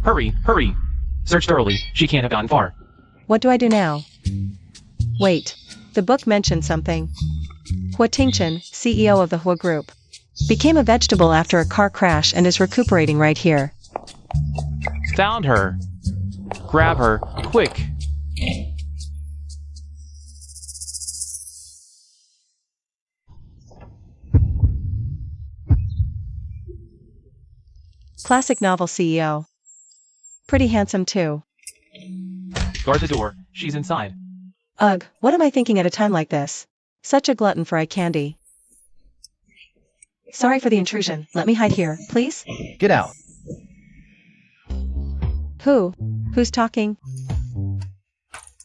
Hurry, hurry! Search thoroughly, she can't have gotten far. What do I do now? Wait. The book mentioned something. Hua Tingchen, CEO of the Hua Group, became a vegetable after a car crash and is recuperating right here. Found her. Grab her, quick. Classic novel CEO. Pretty handsome too. Guard the door, she's inside. Ugh, what am I thinking at a time like this? Such a glutton for eye candy. Sorry for the intrusion, let me hide here, please? Get out. Who's talking?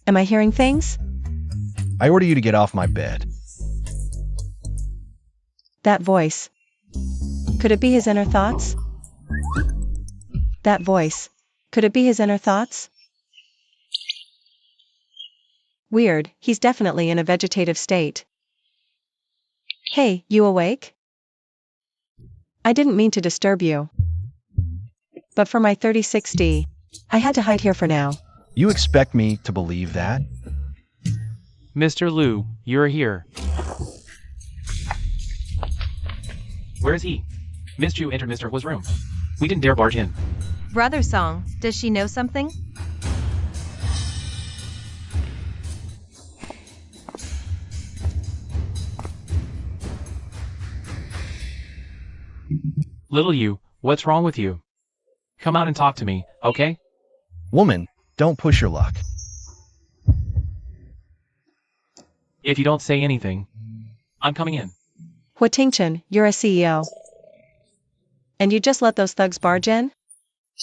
Am I hearing things? I order you to get off my bed. That voice. Could it be his inner thoughts? That voice. Could it be his inner thoughts? Weird, he's definitely in a vegetative state. Hey, you awake? I didn't mean to disturb you. But for my 36D, I had to hide here for now. You expect me to believe that? Mr. Liu, you're here. Where is he? Miss Chu entered Mr. Hua's room. We didn't dare barge in. Brother Song, does she know something? Little you, what's wrong with you? Come out and talk to me, okay? Woman, don't push your luck. If you don't say anything, I'm coming in. Hua Tingchen, you're a CEO. And you just let those thugs barge in?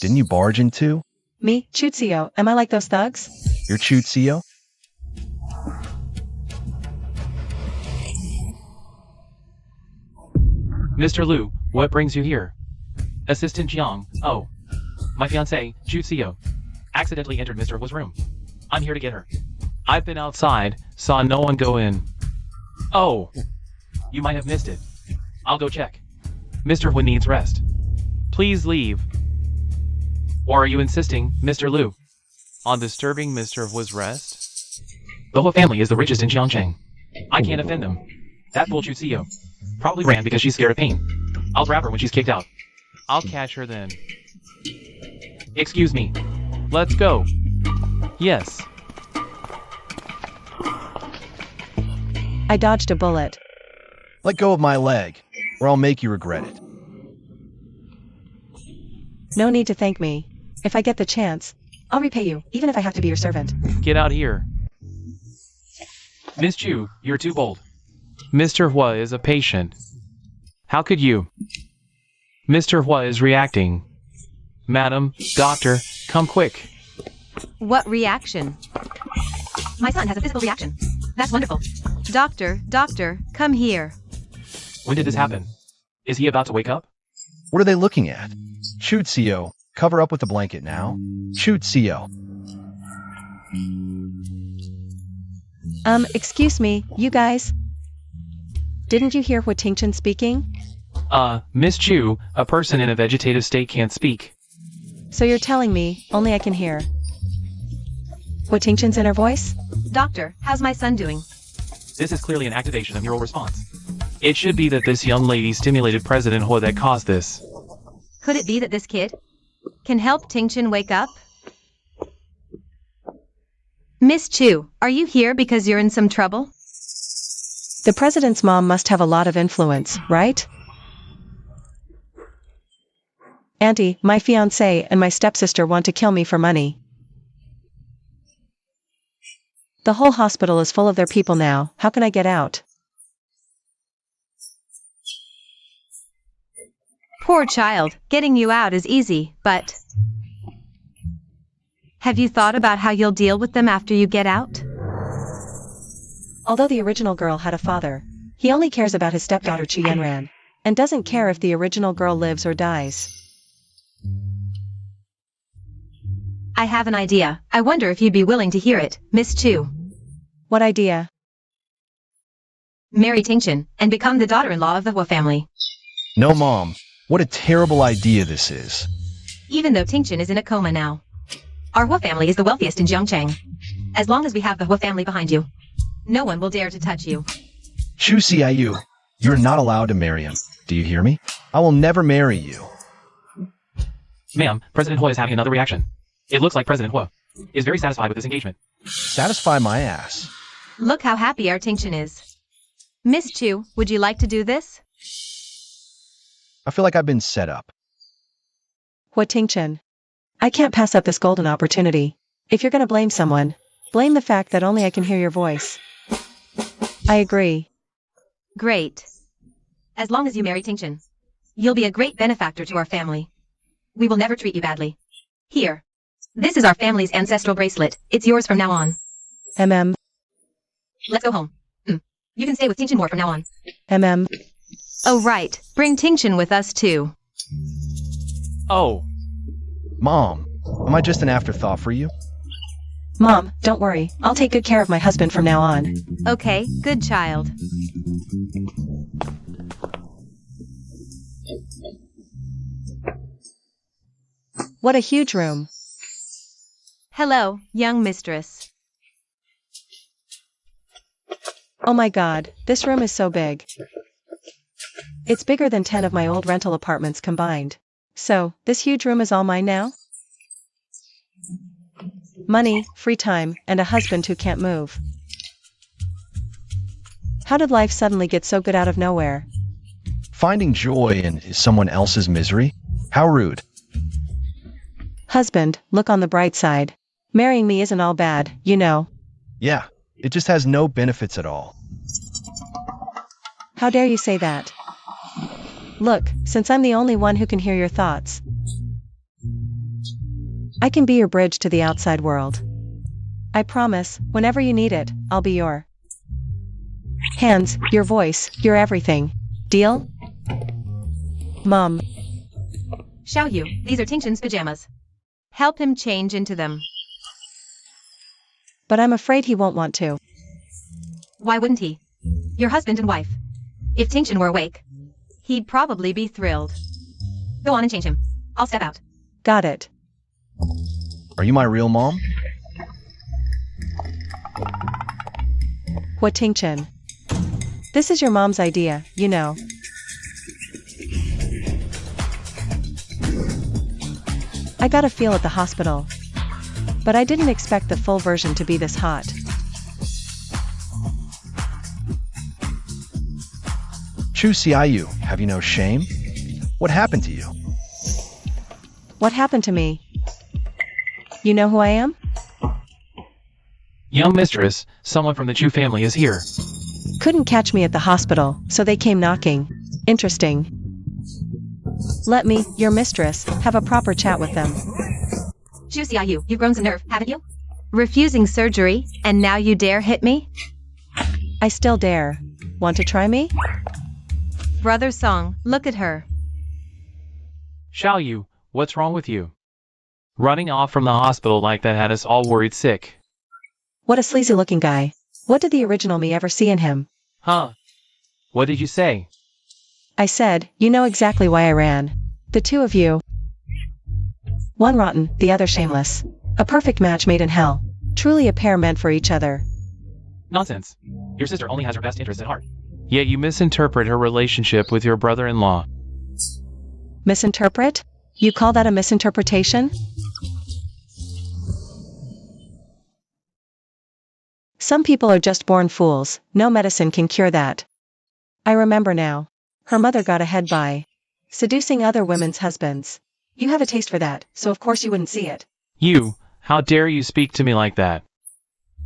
Didn't you barge in too? Me, Chutzio, am I like those thugs? You're Chutzio? Mr. Liu, what brings you here? Assistant Jiang, oh. My fiancée, Chu Xio, accidentally entered Mr. Hua's room. I'm here to get her. I've been outside, saw no one go in. Oh. You might have missed it. I'll go check. Mr. Hua needs rest. Please leave. Or are you insisting, Mr. Liu, on disturbing Mr. Hua's rest? The Hua family is the richest in Jiangcheng. I can't offend them. That fool Chu Xio probably ran because she's scared of pain. I'll grab her when she's kicked out. I'll catch her then. Excuse me. Let's go. Yes. I dodged a bullet. Let go of my leg, or I'll make you regret it. No need to thank me. If I get the chance, I'll repay you, even if I have to be your servant. Get out here. Miss Chu, you're too bold. Mr. Hua is a patient. How could you? Mr. Hua is reacting. Madam, doctor, come quick. What reaction? My son has a physical reaction. That's wonderful. Doctor, come here. When did this happen? Is he about to wake up? What are they looking at? Chutzio, cover up with the blanket now. Chutzio. Excuse me, you guys? Didn't you hear Hua Tingchen speaking? Miss Chu, a person in a vegetative state can't speak. So you're telling me, only I can hear. Hua Tingchen's inner voice? Doctor, how's my son doing? This is clearly an activation of neural response. It should be that this young lady stimulated President Hua that caused this. Could it be that this kid can help Tingchen wake up? Miss Chu, are you here because you're in some trouble? The president's mom must have a lot of influence, right? Auntie, my fiancé and my stepsister want to kill me for money. The whole hospital is full of their people now. How can I get out? Poor child, getting you out is easy, but... have you thought about how you'll deal with them after you get out? Although the original girl had a father, he only cares about his stepdaughter Chu Yanran, and doesn't care if the original girl lives or dies. I have an idea. I wonder if you'd be willing to hear it, Miss Chu. What idea? Marry Tingchen, and become the daughter-in-law of the Hua family. No, Mom. What a terrible idea this is. even though Tingchen is in a coma now. Our Hua family is the wealthiest in Jiangchang. As long as we have the Hua family behind you, no one will dare to touch you. Chu Xiaoyu, you're not allowed to marry him. Do you hear me? I will never marry you. Ma'am, President Hua is having another reaction. It looks like President Hua is very satisfied with this engagement. Satisfy my ass. Look how happy our Tingchen is. Miss Chu, would you like to do this? I feel like I've been set up. What Tingchen? I can't pass up this golden opportunity. If you're gonna blame someone, blame the fact that only I can hear your voice. I agree. Great. As long as you marry Tingchen, you'll be a great benefactor to our family. We will never treat you badly. Here. This is our family's ancestral bracelet. It's yours from now on. Let's go home. You can stay with Tingchen more from now on. Oh right, bring Tingchen with us too. Oh, Mom, am I just an afterthought for you? Mom, don't worry. I'll take good care of my husband from now on. Okay, good child. What a huge room. Hello, young mistress. Oh my god, this room is so big. It's bigger than 10 of my old rental apartments combined. So, this huge room is all mine now? Money, free time, and a husband who can't move. How did life suddenly get so good out of nowhere? Finding joy in someone else's misery? How rude. Husband, look on the bright side. Marrying me isn't all bad, you know. Yeah, it just has no benefits at all. How dare you say that? Look, since I'm the only one who can hear your thoughts, I can be your bridge to the outside world. I promise, whenever you need it, I'll be your hands, your voice, your everything. Deal? Mom. Xiaoyu, these are Tingchen's pajamas. Help him change into them. But I'm afraid he won't want to. Why wouldn't he? Your husband and wife. If Tingchen were awake, he'd probably be thrilled. Go on and change him. I'll step out. Got it. Are you my real mom? What Tingchen? This is your mom's idea, you know. I got a feel at the hospital. But I didn't expect the full version to be this hot. Chu Xiaoyu, have you no shame? What happened to you? What happened to me? You know who I am? young mistress, someone from the Chu family is here. Couldn't catch me at the hospital, so they came knocking. Interesting. Let me, your mistress, have a proper chat with them. Chu Xiaoyu, you've grown some nerve, haven't you? Refusing surgery, and now you dare hit me? I still dare. Want to try me? Brother Song, look at her. Xiaoyu, what's wrong with you? Running off from the hospital like that had us all worried sick. What a sleazy looking guy. What did the original me ever see in him? Huh? What did you say? I said, you know exactly why I ran. The two of you. One rotten, the other shameless. A perfect match made in hell. Truly a pair meant for each other. Nonsense. Your sister only has her best interest at heart. Yet you misinterpret her relationship with your brother-in-law. Misinterpret? You call that a misinterpretation? Some people are just born fools, no medicine can cure that. I remember now. Her mother got ahead by seducing other women's husbands. You have a taste for that, so of course you wouldn't see it. You, how dare you speak to me like that?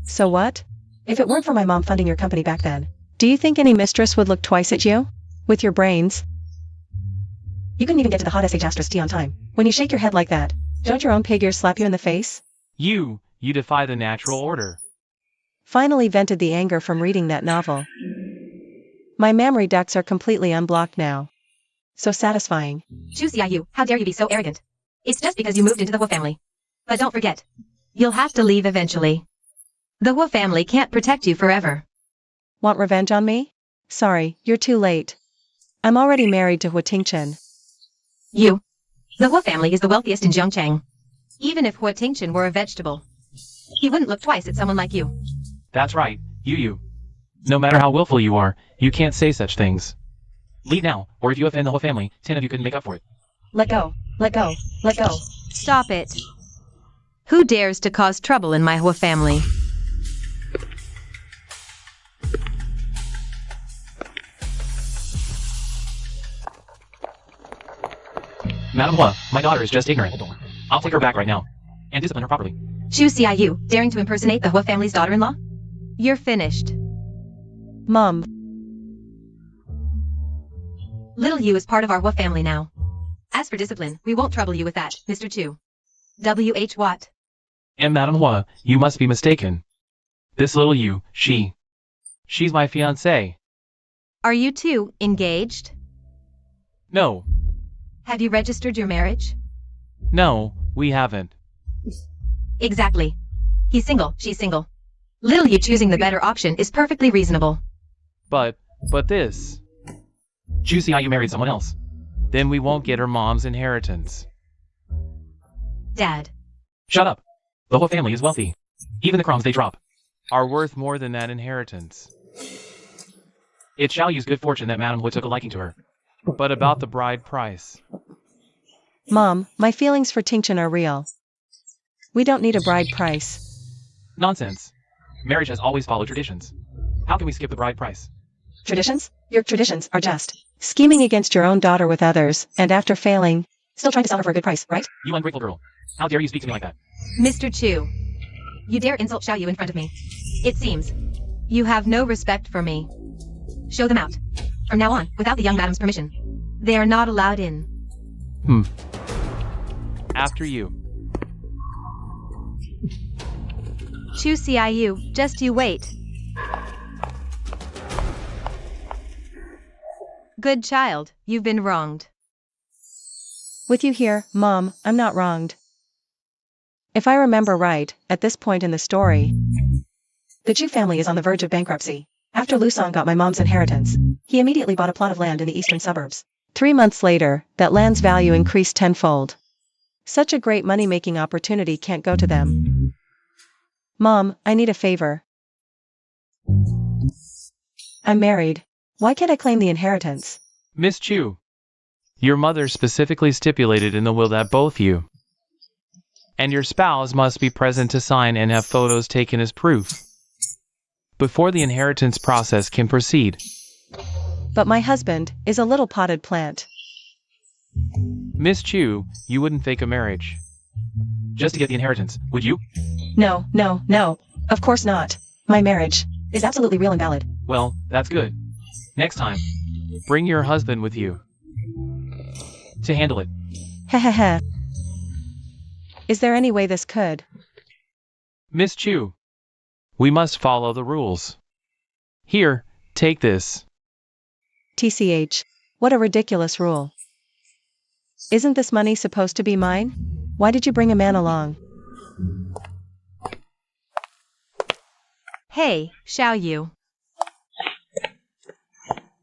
So what? If it weren't for my mom funding your company back then, do you think any mistress would look twice at you? With your brains? You couldn't even get to the hottest asterisk T on time. When you shake your head like that, don't your own pig ears slap you in the face? You defy the natural order. Finally vented the anger from reading that novel. My memory ducts are completely unblocked now. So satisfying. Chu Xiaoyu, how dare you be so arrogant? It's just because you moved into the Hua family. But don't forget, you'll have to leave eventually. The Hua family can't protect you forever. Want revenge on me? Sorry, you're too late. I'm already married to Hua Tingchen. You The Hua family is the wealthiest in Zhongchang. Even if Hua Tingchen were a vegetable, he wouldn't look twice at someone like you. That's right, you. No matter how willful you are, you can't say such things. Leave now, or if you offend the whole family, 10 of you couldn't make up for it. Let go, let go, let go. Stop it. Who dares to cause trouble in my Hua family? Madam Hua, my daughter is just ignorant. I'll take her back right now, and discipline her properly. Chu Xiaoyu, daring to impersonate the Hua family's daughter-in-law? You're finished. Mom, Little Yu is part of our Hua family now. As for discipline, we won't trouble you with that, Mr. Chu. W.H. Watt. And Madam Hua, you must be mistaken. This little you, she's my fiancée. Are you two engaged? No, Have you registered your marriage? no, we haven't. Exactly. He's single, she's single. Little Yu choosing the better option is perfectly reasonable. But this. Juicy how you married someone else. Then we won't get her mom's inheritance. Dad. Shut up. The whole family is wealthy. Even the crumbs they drop are worth more than that inheritance. It's Xiao Yu's good fortune that Madame Hua took a liking to her. But about the bride price. Mom, my feelings for Tingchen are real. We don't need a bride price. Nonsense. Marriage has always followed traditions. How can we skip the bride price? Traditions? Your traditions are just scheming against your own daughter with others, and after failing, still trying to sell her for a good price, right? You ungrateful girl. How dare you speak to me like that? Mr. Chu. You dare insult Xiao Yu in front of me. It seems. You have no respect for me. Show them out. From now on, without the young madam's permission. They are not allowed in. After you. Chu Xiaoyu, just you wait. Good child, you've been wronged. With you here, Mom, I'm not wronged. If I remember right, at this point in the story, the Chu family is on the verge of bankruptcy. After Lu Song got my mom's inheritance, he immediately bought a plot of land in the eastern suburbs. 3 months later, that land's value increased tenfold. Such a great money-making opportunity can't go to them. Mom, I need a favor. I'm married. Why can't I claim the inheritance? Miss Chu. Your mother specifically stipulated in the will that both you and your spouse must be present to sign and have photos taken as proof before the inheritance process can proceed. But my husband is a little potted plant. Miss Chu, you wouldn't fake a marriage just to get the inheritance, would you? No, of course not. My marriage is absolutely real and valid. Well, that's good. Next time, bring your husband with you to handle it. Heh. Is there any way this could? Miss Chu, we must follow the rules. Here, take this. TCH, what a ridiculous rule. Isn't this money supposed to be mine? Why did you bring a man along? Hey, Xiaoyu.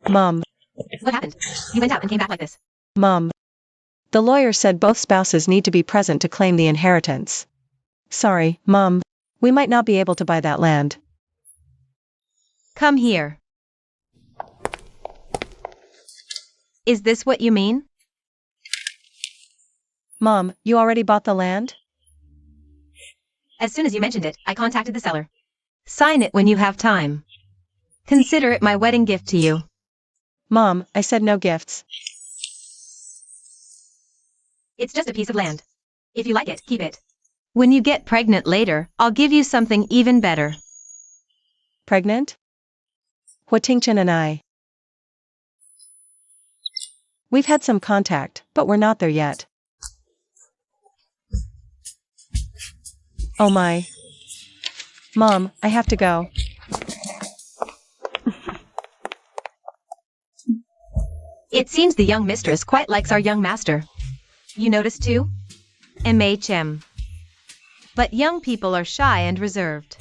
Mom, What happened? You went out and came back like this. Mom. The lawyer said both spouses need to be present to claim the inheritance. Sorry, Mom. We might not be able to buy that land. Come here. Is this what you mean? Mom, you already bought the land? As soon as you mentioned it, I contacted the seller. Sign it when you have time. Consider it my wedding gift to you. Mom, I said no gifts. It's just a piece of land. If you like it, keep it. When you get pregnant later, I'll give you something even better. Pregnant? Hua Tingchen and I. We've had some contact, but we're not there yet. Oh my. Mom, I have to go. It seems the young mistress quite likes our young master. You noticed too? MHM. But young people are shy and reserved.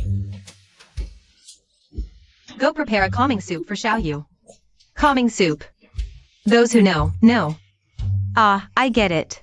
Go prepare a calming soup for Xiao Yu. Calming soup. Those who know, know. Ah, I get it.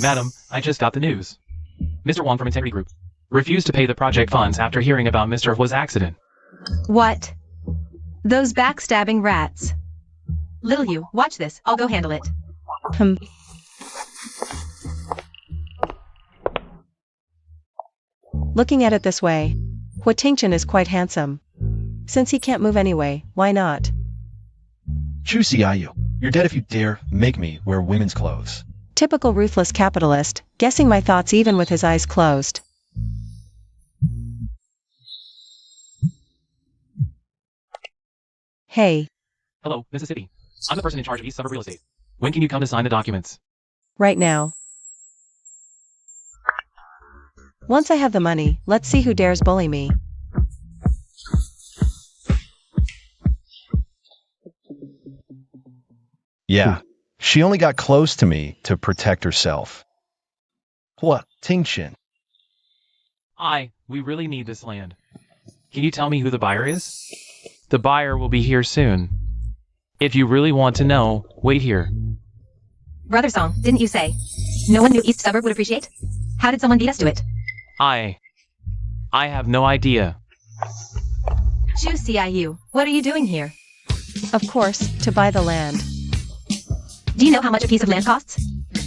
Madam, I just got the news. Mr. Wong from Integrity Group refused to pay the project funds after hearing about Mr. Hua's accident. What? Those backstabbing rats. Little you, watch this, I'll go handle it. Hmm. Looking at it this way, Hua Tingchen is quite handsome. Since he can't move anyway, why not? Juicy Ayu, you're dead if you dare make me wear women's clothes. Typical ruthless capitalist, guessing my thoughts even with his eyes closed. Hey. Hello, Mississippi. I'm the person in charge of East Suburb Real Estate. When can you come to sign the documents? Right now. Once I have the money, let's see who dares bully me. Yeah, she only got close to me to protect herself. Hua Tingchen. We really need this land. Can you tell me who the buyer is? The buyer will be here soon. If you really want to know, wait here. Brother Song, didn't you say? No one knew East Suburb would appreciate? How did someone beat us to it? I have no idea. Juicy IU, what are you doing here? Of course, to buy the land. Do you know how much a piece of land costs?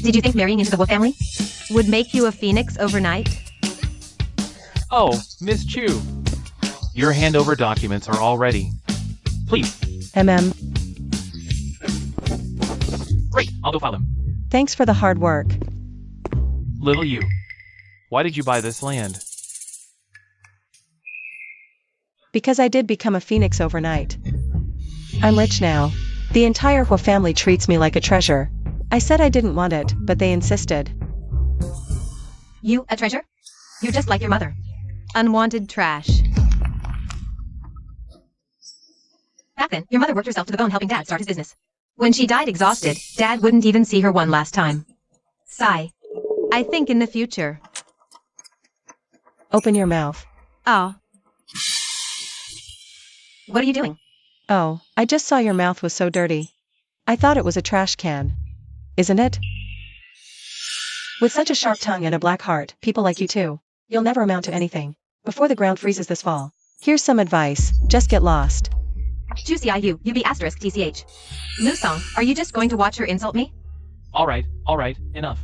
Did you think marrying into the Wu family Would make you a phoenix overnight? Oh, Miss Chu. Your handover documents are all ready. Please. Great, I'll go file them. Thanks for the hard work. Little you. Why did you buy this land? Because I did become a phoenix overnight. I'm rich now. The entire Hua family treats me like a treasure. I said I didn't want it, but they insisted. You, a treasure? You're just like your mother. Unwanted trash. Back then, your mother worked herself to the bone helping Dad start his business. When she died exhausted, Dad wouldn't even see her one last time. Sigh. I think in the future. Open your mouth. Oh, What are you doing? Oh, I just saw your mouth was so dirty. I thought it was a trash can. Isn't it? With such a sharp tongue and a black heart, people like you too. You'll never amount to anything. Before the ground freezes this fall. Here's some advice, just get lost. Juicy IU, you be asterisk TCH. Lu Song, are you just going to watch her insult me? Alright, enough.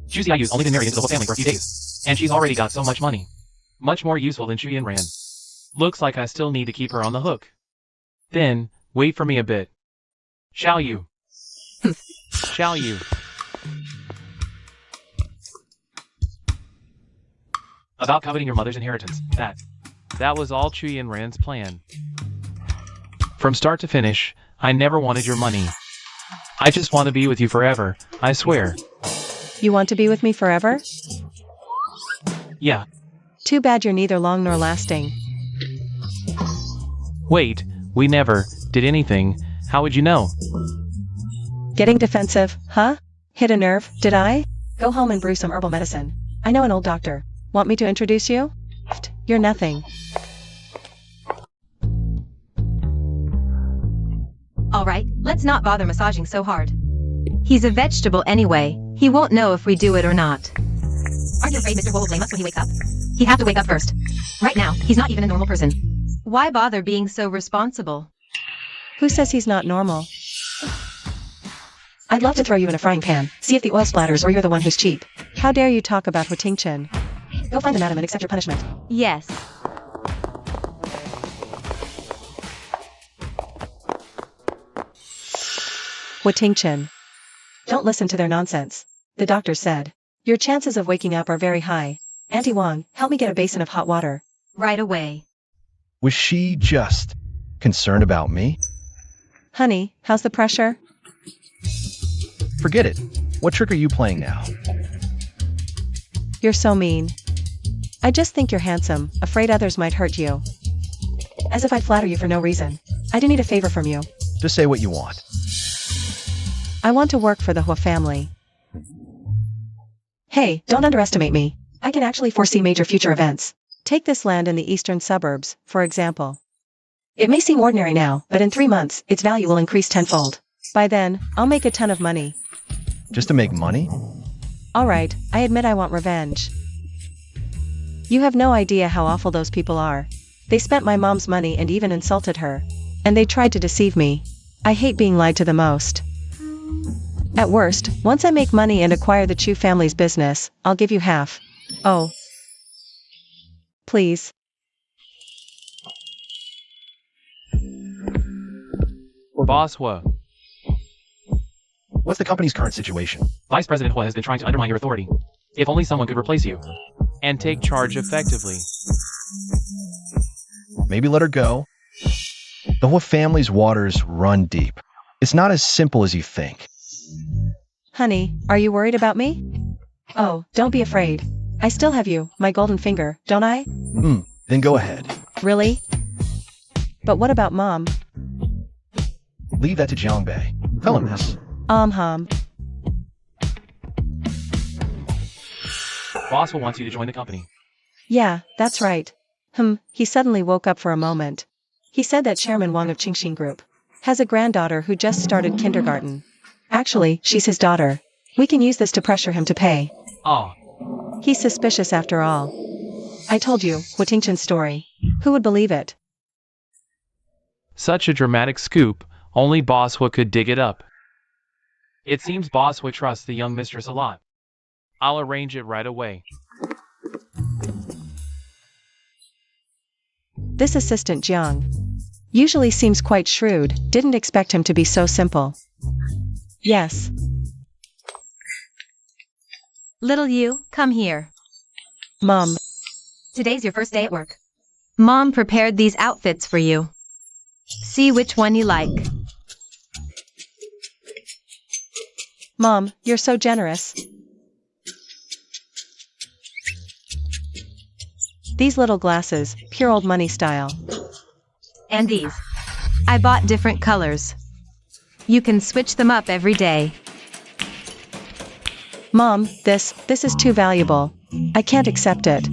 Juicy IU's only been married into the whole family for a few days. And she's already got so much money. Much more useful than Shu Ran. Looks like I still need to keep her on the hook. Then, wait for me a bit. Shall you? Shall you? About coveting your mother's inheritance, that was all Chu Yin-ran's plan. From start to finish, I never wanted your money. I just want to be with you forever, I swear. You want to be with me forever? Yeah. Too bad you're neither long nor lasting. Wait, we never did anything. How would you know? Getting defensive, huh? Hit a nerve, did I? Go home and brew some herbal medicine. I know an old doctor. Want me to introduce you? You're nothing. Alright, let's not bother massaging so hard. he's a vegetable anyway. He won't know if we do it or not. Aren't you afraid Mr. Wu will blame us when he wakes up? He'd have to wake up first. Right now, he's not even a normal person. Why bother being so responsible? Who says he's not normal? I'd love to throw you in a frying pan, see if the oil splatters or you're the one who's cheap. How dare you talk about Hu Tingchen? Go find the madam and accept your punishment. Yes. Hu Tingchen. Don't listen to their nonsense. The doctor said. Your chances of waking up are very high. Auntie Wang, help me get a basin of hot water. Right away. Was she just concerned about me? Honey, how's the pressure? Forget it. What trick are you playing now? You're so mean. I just think you're handsome, afraid others might hurt you. As if I'd flatter you for no reason. I do need a favor from you. Just say what you want. I want to work for the Hua family. Hey, don't underestimate me. I can actually foresee major future events. Take this land in the eastern suburbs, for example. It may seem ordinary now, but in 3 months, its value will increase tenfold. By then, I'll make a ton of money. Just to make money? Alright, I admit I want revenge. You have no idea how awful those people are. They spent my mom's money and even insulted her. And they tried to deceive me. I hate being lied to the most. At worst, once I make money and acquire the Chu family's business, I'll give you half. Oh. Please. Boss Hua. What's the company's current situation? Vice President Hua has been trying to undermine your authority. If only someone could replace you. And take charge effectively. Maybe let her go. The Hua family's waters run deep. It's not as simple as you think. Honey, are you worried about me? Oh, don't be afraid. I still have you, my golden finger, don't I? Then go ahead. Really? But what about Mom? Leave that to Jiangbei. Tell him this. Hum. Boss Hua wants you to join the company. Yeah, that's right. He suddenly woke up for a moment. He said that Chairman Wang of Qingxin Group has a granddaughter who just started kindergarten. Actually, she's his daughter. We can use this to pressure him to pay. Oh. He's suspicious after all. I told you, Hua Tingchen's story. Who would believe it? Such a dramatic scoop, only Boss Hua could dig it up. It seems Boss Hua trusts the young mistress a lot. I'll arrange it right away. This assistant Jiang usually seems quite shrewd, didn't expect him to be so simple. Yes. Little you, come here. Mom. Today's your first day at work. Mom prepared these outfits for you. See which one you like. Mom, you're so generous. These little glasses, pure old money style. And these. I bought different colors. You can switch them up every day. Mom, this is too valuable. I can't accept it.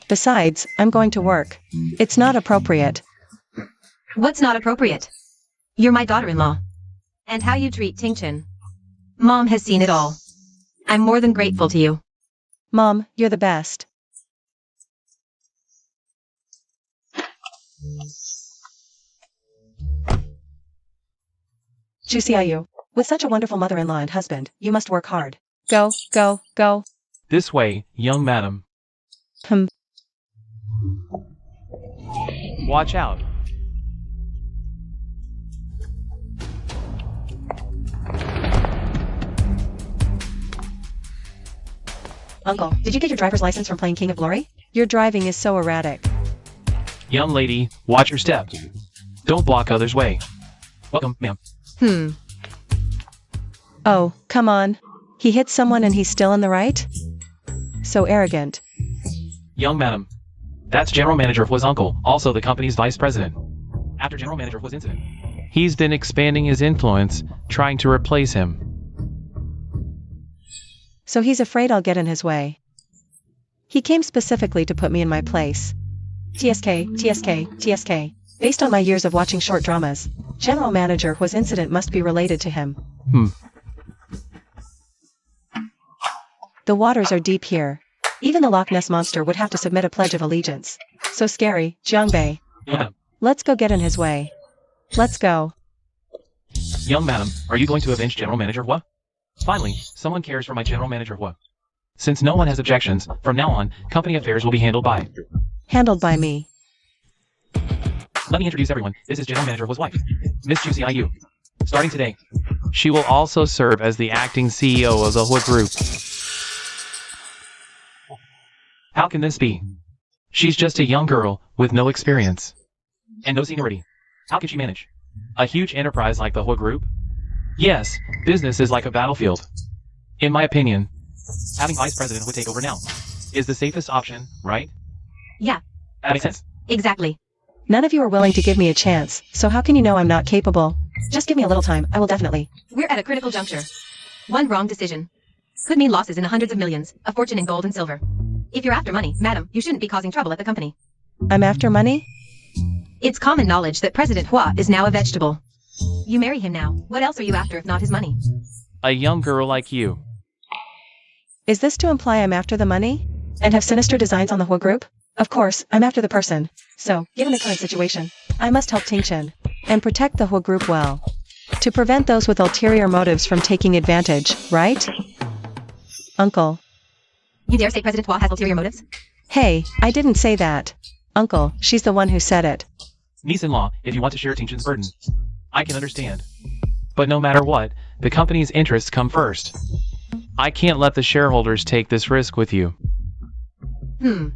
Besides, I'm going to work. It's not appropriate. What's not appropriate? You're my daughter-in-law. And how you treat Tingchen. Mom has seen it all. I'm more than grateful to you. Mom, you're the best. Jusiayu, with such a wonderful mother-in-law and husband, you must work hard. Go. This way, young madam. Watch out. Uncle, did you get your driver's license from playing King of Glory? Your driving is so erratic. Young lady, watch your step. Don't block others' way. Welcome, ma'am. Oh, come on. He hit someone and he's still in the right? So arrogant. Young madam. That's General Manager of Hua's uncle, also the company's vice president. After General Manager of Hua's incident, he's been expanding his influence, trying to replace him. So he's afraid I'll get in his way. He came specifically to put me in my place. TSK. Based on my years of watching short dramas, General Manager Hua's incident must be related to him. The waters are deep here. Even the Loch Ness Monster would have to submit a pledge of allegiance. So scary, Jiangbei. Yeah. Let's go get in his way. Let's go. Young madam, are you going to avenge General Manager Hua? Finally, someone cares for my General Manager Hua. Since no one has objections, from now on, company affairs will be handled by... Handled by me. Let me introduce everyone. This is General Manager Hua's wife, Miss Juicy IU. Starting today, she will also serve as the acting CEO of the Hua Group. How can this be? She's just a young girl with no experience and no seniority. How can she manage a huge enterprise like the Hua Group? Yes, business is like a battlefield. In my opinion, having Vice President Hua take over now is the safest option, right? Yeah. That makes sense. Exactly. None of you are willing to give me a chance, so how can you know I'm not capable? Just give me a little time, I will definitely. We're at a critical juncture. One wrong decision could mean losses in the hundreds of millions, a fortune in gold and silver. If you're after money, madam, you shouldn't be causing trouble at the company. I'm after money? It's common knowledge that President Hua is now a vegetable. You marry him now. What else are you after if not his money? A young girl like you. Is this to imply I'm after the money? And have sinister designs on the whole group? Of course, I'm after the person. So, given the current situation, I must help Tingchen and protect the whole group well. To prevent those with ulterior motives from taking advantage, right? Uncle. You dare say President Hua has ulterior motives? Hey, I didn't say that. Uncle, she's the one who said it. Niece-in-law, if you want to share Tingchen's burden, I can understand. But no matter what, the company's interests come first. I can't let the shareholders take this risk with you.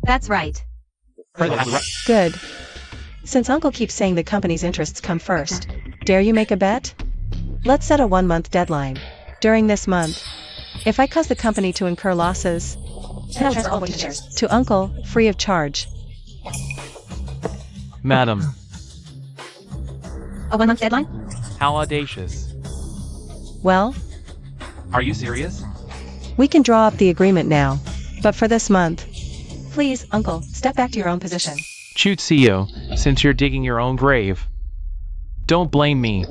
That's right. Good. Since Uncle keeps saying the company's interests come first, dare you make a bet? Let's set a 1-month deadline. During this month, if I cause the company to incur losses, Then I'll transfer all voting shares. to Uncle, free of charge. Madam, A 1-month deadline? how audacious. Well, Are you serious? we can draw up the agreement now. But for this month, please, Uncle, step back to your own position. Shoot CEO, since you're digging your own grave. Don't blame me.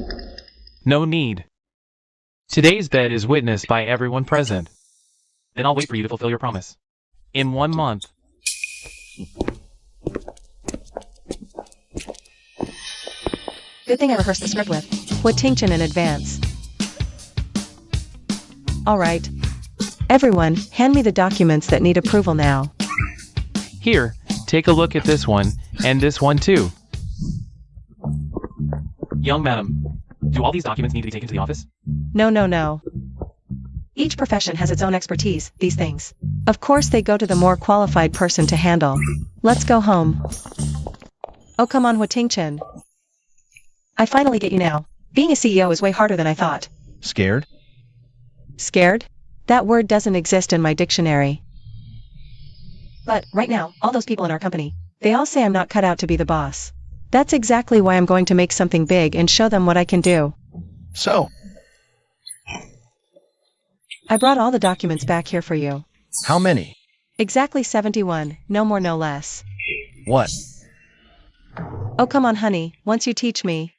No need. Today's bet is witnessed by everyone present. Then I'll wait for you to fulfill your promise. In 1 month. Good thing I rehearsed the script with. With Tingchen in advance. Alright. Everyone, hand me the documents that need approval now. Here, take a look at this one, and this one too. Young madam, do all these documents need to be taken to the office? No. Each profession has its own expertise, these things. Of course they go to the more qualified person to handle. Let's go home. Oh come on, Tingchen. I finally get you now. Being a CEO is way harder than I thought. Scared? Scared? That word doesn't exist in my dictionary. But, right now, all those people in our company, They all say I'm not cut out to be the boss. That's exactly why I'm going to make something big and show them what I can do. So, I brought all the documents back here for you. how many? Exactly 71, no more no less. What? Oh come on honey, once you teach me.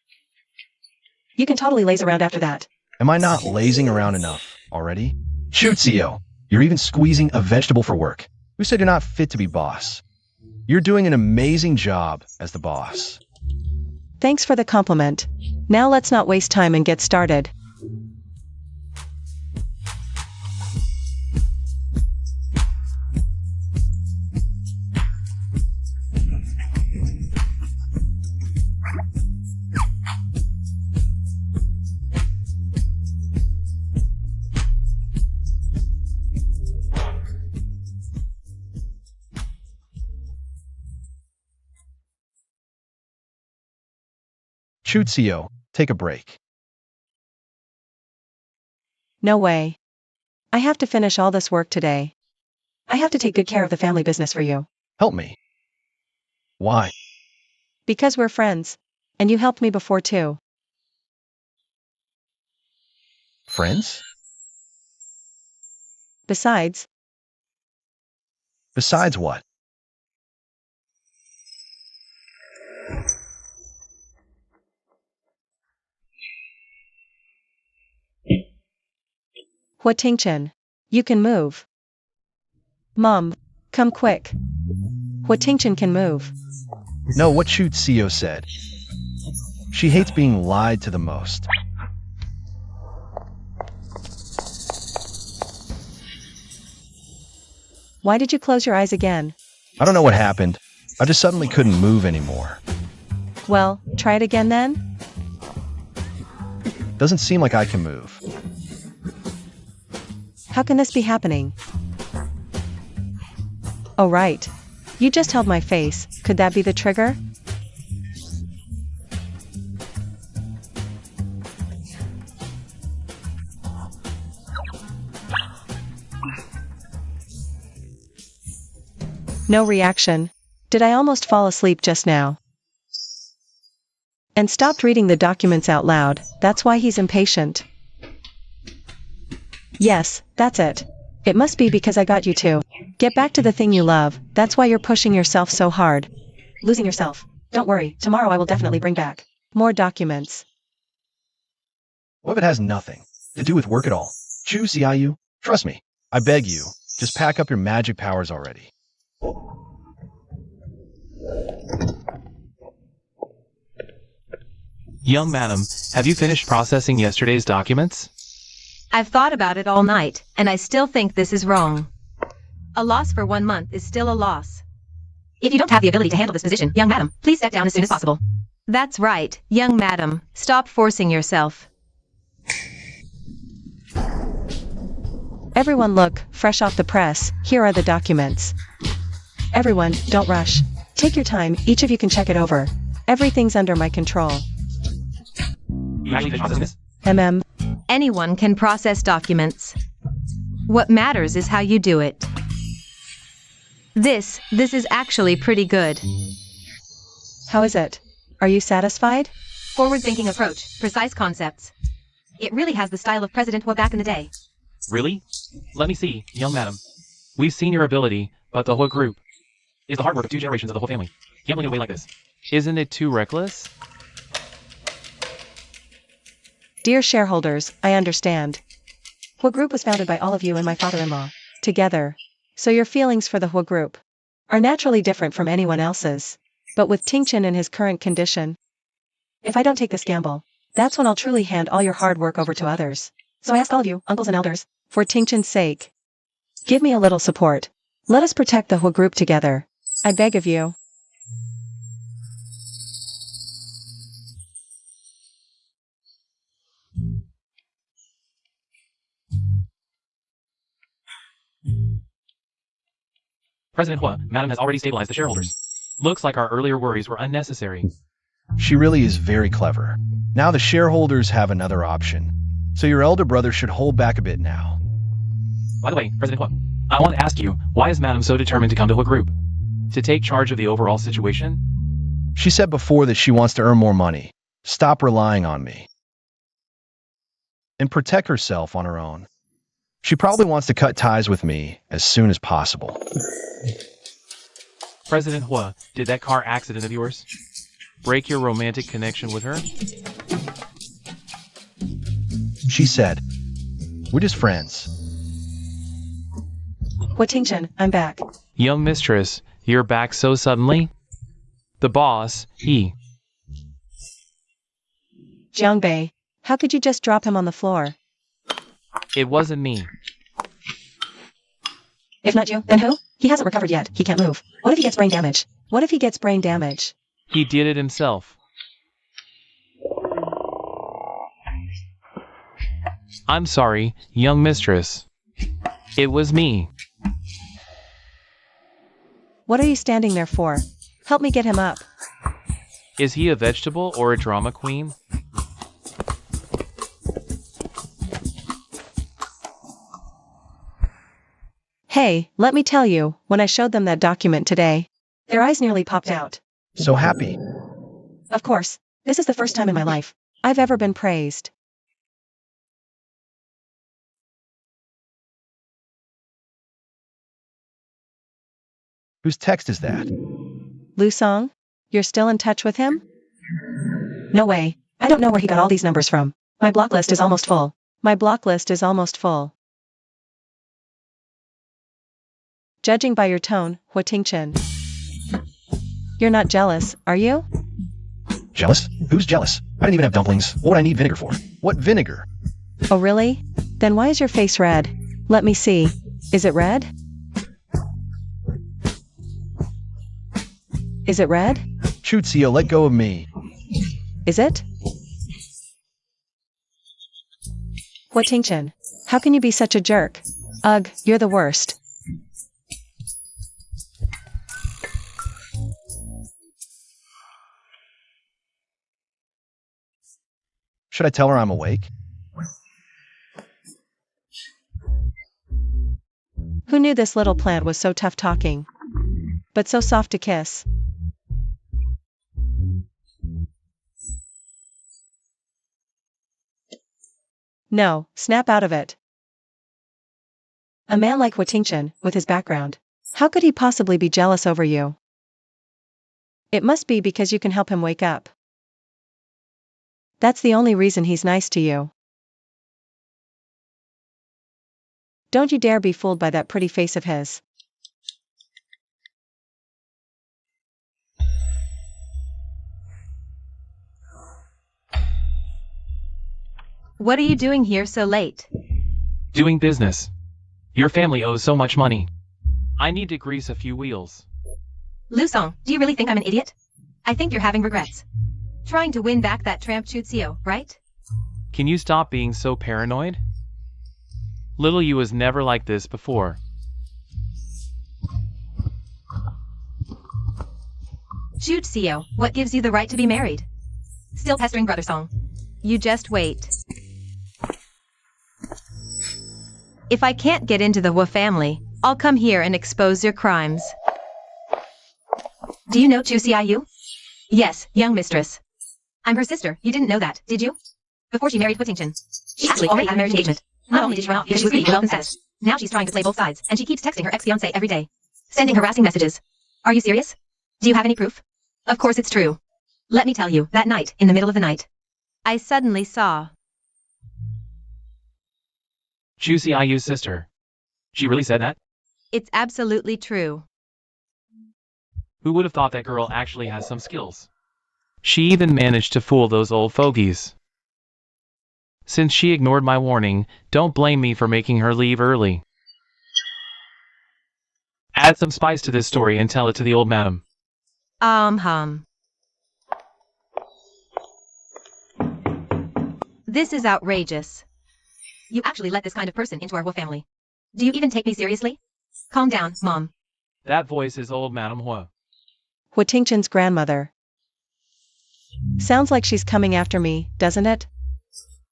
you can totally laze around after that. Am I not lazing around enough already? Shoot, CEO. You're even squeezing a vegetable for work. Who said you're not fit to be boss? You're doing an amazing job as the boss. Thanks for the compliment. Now let's not waste time and get started. Shoot, CEO. Take a break. No way. I have to finish all this work today. I have to take good care of the family business for you. Help me. Why? Because we're friends. And you helped me before too. Friends? Besides, Besides what? Tingchen. You can move. Mom, come quick. Tingchen can move. No, what Shoot CEO said. She hates being lied to the most. Why did you close your eyes again? I don't know what happened. I just suddenly couldn't move anymore. Well, try it again then? Doesn't seem like I can move. How can this be happening? Oh right. You just held my face, could that be the trigger? No reaction. Did I almost fall asleep just now? And stopped reading the documents out loud, that's why he's impatient. Yes, that's it. It must be because I got you to get back to the thing you love, that's why you're pushing yourself so hard. Losing yourself. Don't worry, tomorrow I will definitely bring back more documents. What if it has nothing to do with work at all? Choose CIU. Trust me. I beg you. Just pack up your magic powers already. Young madam, have you finished processing yesterday's documents? I've thought about it all night, and I still think this is wrong. A loss for 1 month is still a loss. If you don't have the ability to handle this position, young madam, please step down as soon as possible. That's right, young madam. Stop forcing yourself. Everyone look, fresh off the press, here are the documents. Everyone, don't rush. Take your time, each of you can check it over. Everything's under my control. You actually finished processing this? Anyone can process documents. What matters is how you do it. This is actually pretty good. How is it? Are you satisfied? Forward-thinking approach, precise concepts. It really has the style of President Hua back in the day. Really? Let me see, young madam. We've seen your ability, but the whole group is the hard work of 2 generations of the whole family. Gambling away like this. Isn't it too reckless? Dear shareholders, I understand. Hua Group was founded by all of you and my father-in-law, together. So your feelings for the Hua Group are naturally different from anyone else's. But with Tingchen in his current condition, if I don't take this gamble, that's when I'll truly hand all your hard work over to others. So I ask all of you, uncles and elders, for Tingchen's sake, give me a little support. Let us protect the Hua Group together. I beg of you. President Hua, madam has already stabilized the shareholders. Looks like our earlier worries were unnecessary. She really is very clever. Now the shareholders have another option. So your elder brother should hold back a bit now. By the way, President Hua, I want to ask you, why is madam so determined to come to Hua Group? To take charge of the overall situation? She said before that she wants to earn more money, stop relying on me, and protect herself on her own. She probably wants to cut ties with me as soon as possible. President Hua, did that car accident of yours break your romantic connection with her? She said, we're just friends. Hua Tingchen, I'm back. Young mistress, you're back so suddenly? The boss, he. Jiangbei, how could you just drop him on the floor? It wasn't me. If not you, then who? He hasn't recovered yet. He can't move. What if he gets brain damage? What if he gets brain damage? He did it himself. I'm sorry, young mistress. It was me. What are you standing there for? Help me get him up. Is he a vegetable or a drama queen? Hey, let me tell you, when I showed them that document today, their eyes nearly popped out. So happy. Of course, this is the first time in my life I've ever been praised. Whose text is that? Lu Song? You're still in touch with him? No way. I don't know where he got all these numbers from. My block list is almost full. My block list is almost full. Judging by your tone, Hua Tingchen, you're not jealous, are you? Jealous? Who's jealous? I didn't even have dumplings. What would I need vinegar for? What vinegar? Oh really? Then why is your face red? Let me see. Is it red? Is it red? Chutzio, let go of me. Is it? Hua Tingchen, how can you be such a jerk? Ugh, you're the worst. Should I tell her I'm awake? Who knew this little plant was so tough talking, but so soft to kiss? No, snap out of it. A man like Hua Tingchen, with his background, how could he possibly be jealous over you? It must be because you can help him wake up. That's the only reason he's nice to you. Don't you dare be fooled by that pretty face of his. What are you doing here so late? Doing business. Your family owes so much money. I need to grease a few wheels. Lusong, do you really think I'm an idiot? I think you're having regrets. Trying to win back that tramp Chutsio, right? Can you stop being so paranoid? Little you was never like this before. Chutsio, what gives you the right to be married? Still pestering Brother Song. You just wait. If I can't get into the Hua family, I'll come here and expose your crimes. Do you know Chusiayu? Yes, young mistress. I'm her sister. You didn't know that, did you? Before she married Whittington. She actually already had a marriage engagement. Not only did she run off because she was being well incensed, now she's trying to play both sides, and she keeps texting her ex-fiancé every day. Sending harassing messages. Are you serious? Do you have any proof? Of course it's true. Let me tell you, that night, in the middle of the night. I suddenly saw. Juicy IU's sister. She really said that? It's absolutely true. Who would have thought that girl actually has some skills? She even managed to fool those old fogies. Since she ignored my warning, don't blame me for making her leave early. Add some spice to this story and tell it to the old madam. This is outrageous. You actually let this kind of person into our Hua family. Do you even take me seriously? Calm down, Mom. That voice is old Madam Hua. Huatingchen's grandmother. Sounds like she's coming after me, doesn't it?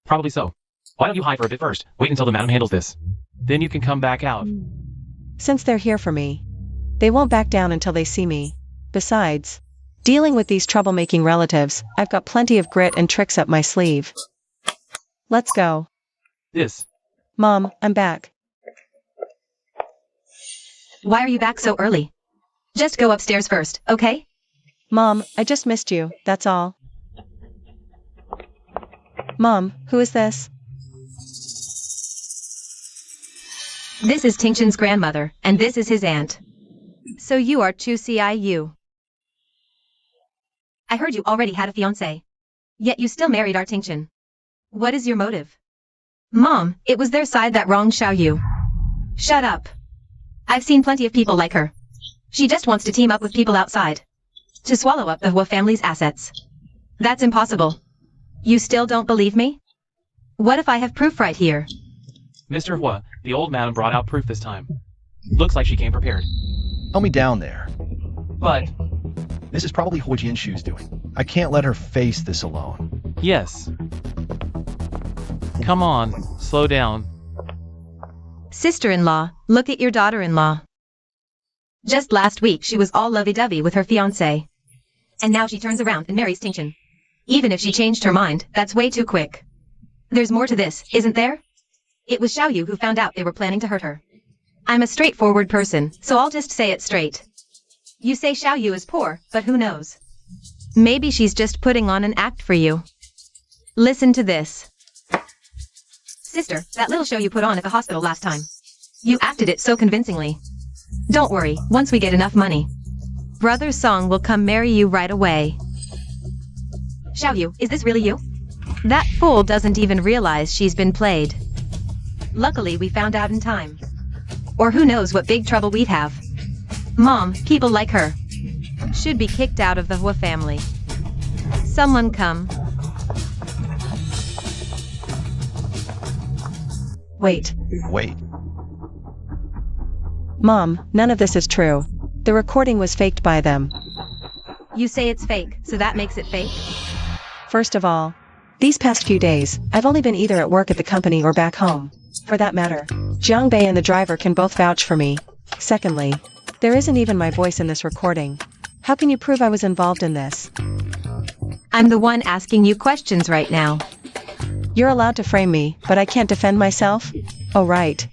Probably so. Why don't you hide for a bit first? Wait until the madam handles this. Then you can come back out. Since they're here for me, they won't back down until they see me. Besides, dealing with these troublemaking relatives, I've got plenty of grit and tricks up my sleeve. Let's go. This. Mom, I'm back. Why are you back so early? Just go upstairs first, okay? Mom, I just missed you, that's all. Mom, who is this? This is Tingchen's grandmother, and this is his aunt. So you are Chusiayu. I heard you already had a fiancé. Yet you still married our Tingchen. What is your motive? Mom, it was their side that wronged Xiaoyu. Shut up. I've seen plenty of people like her. She just wants to team up with people outside. To swallow up the Hua family's assets. That's impossible. You still don't believe me? What if I have proof right here? Mr. Hua, the old madam brought out proof this time. Looks like she came prepared. Help me down there. But, This is probably Hua Jianshu's doing. I can't let her face this alone. yes. Come on, slow down. Sister-in-law, look at your daughter-in-law. Just last week she was all lovey-dovey with her fiancé. And now she turns around and marries Tingchen. Even if she changed her mind, that's way too quick. There's more to this, isn't there? It was Xiaoyu who found out they were planning to hurt her. I'm a straightforward person, so I'll just say it straight. You say Xiaoyu is poor, but who knows? Maybe she's just putting on an act for you. Listen to this. Sister, that little show you put on at the hospital last time. You acted it so convincingly. Don't worry, once we get enough money. Brother Song will come marry you right away. Xiaoyu, is this really you? That fool doesn't even realize she's been played. Luckily we found out in time. Or who knows what big trouble we'd have. Mom, people like her Should be kicked out of the Hua family. Someone come. Wait. Wait. Mom, none of this is true. The recording was faked by them. You say it's fake, so that makes it fake? First of all, these past few days, I've only been either at work at the company or back home. For that matter, Jiang Bei and the driver can both vouch for me. Secondly, there isn't even my voice in this recording. How can you prove I was involved in this? I'm the one asking you questions right now. You're allowed to frame me, but I can't defend myself? Oh right.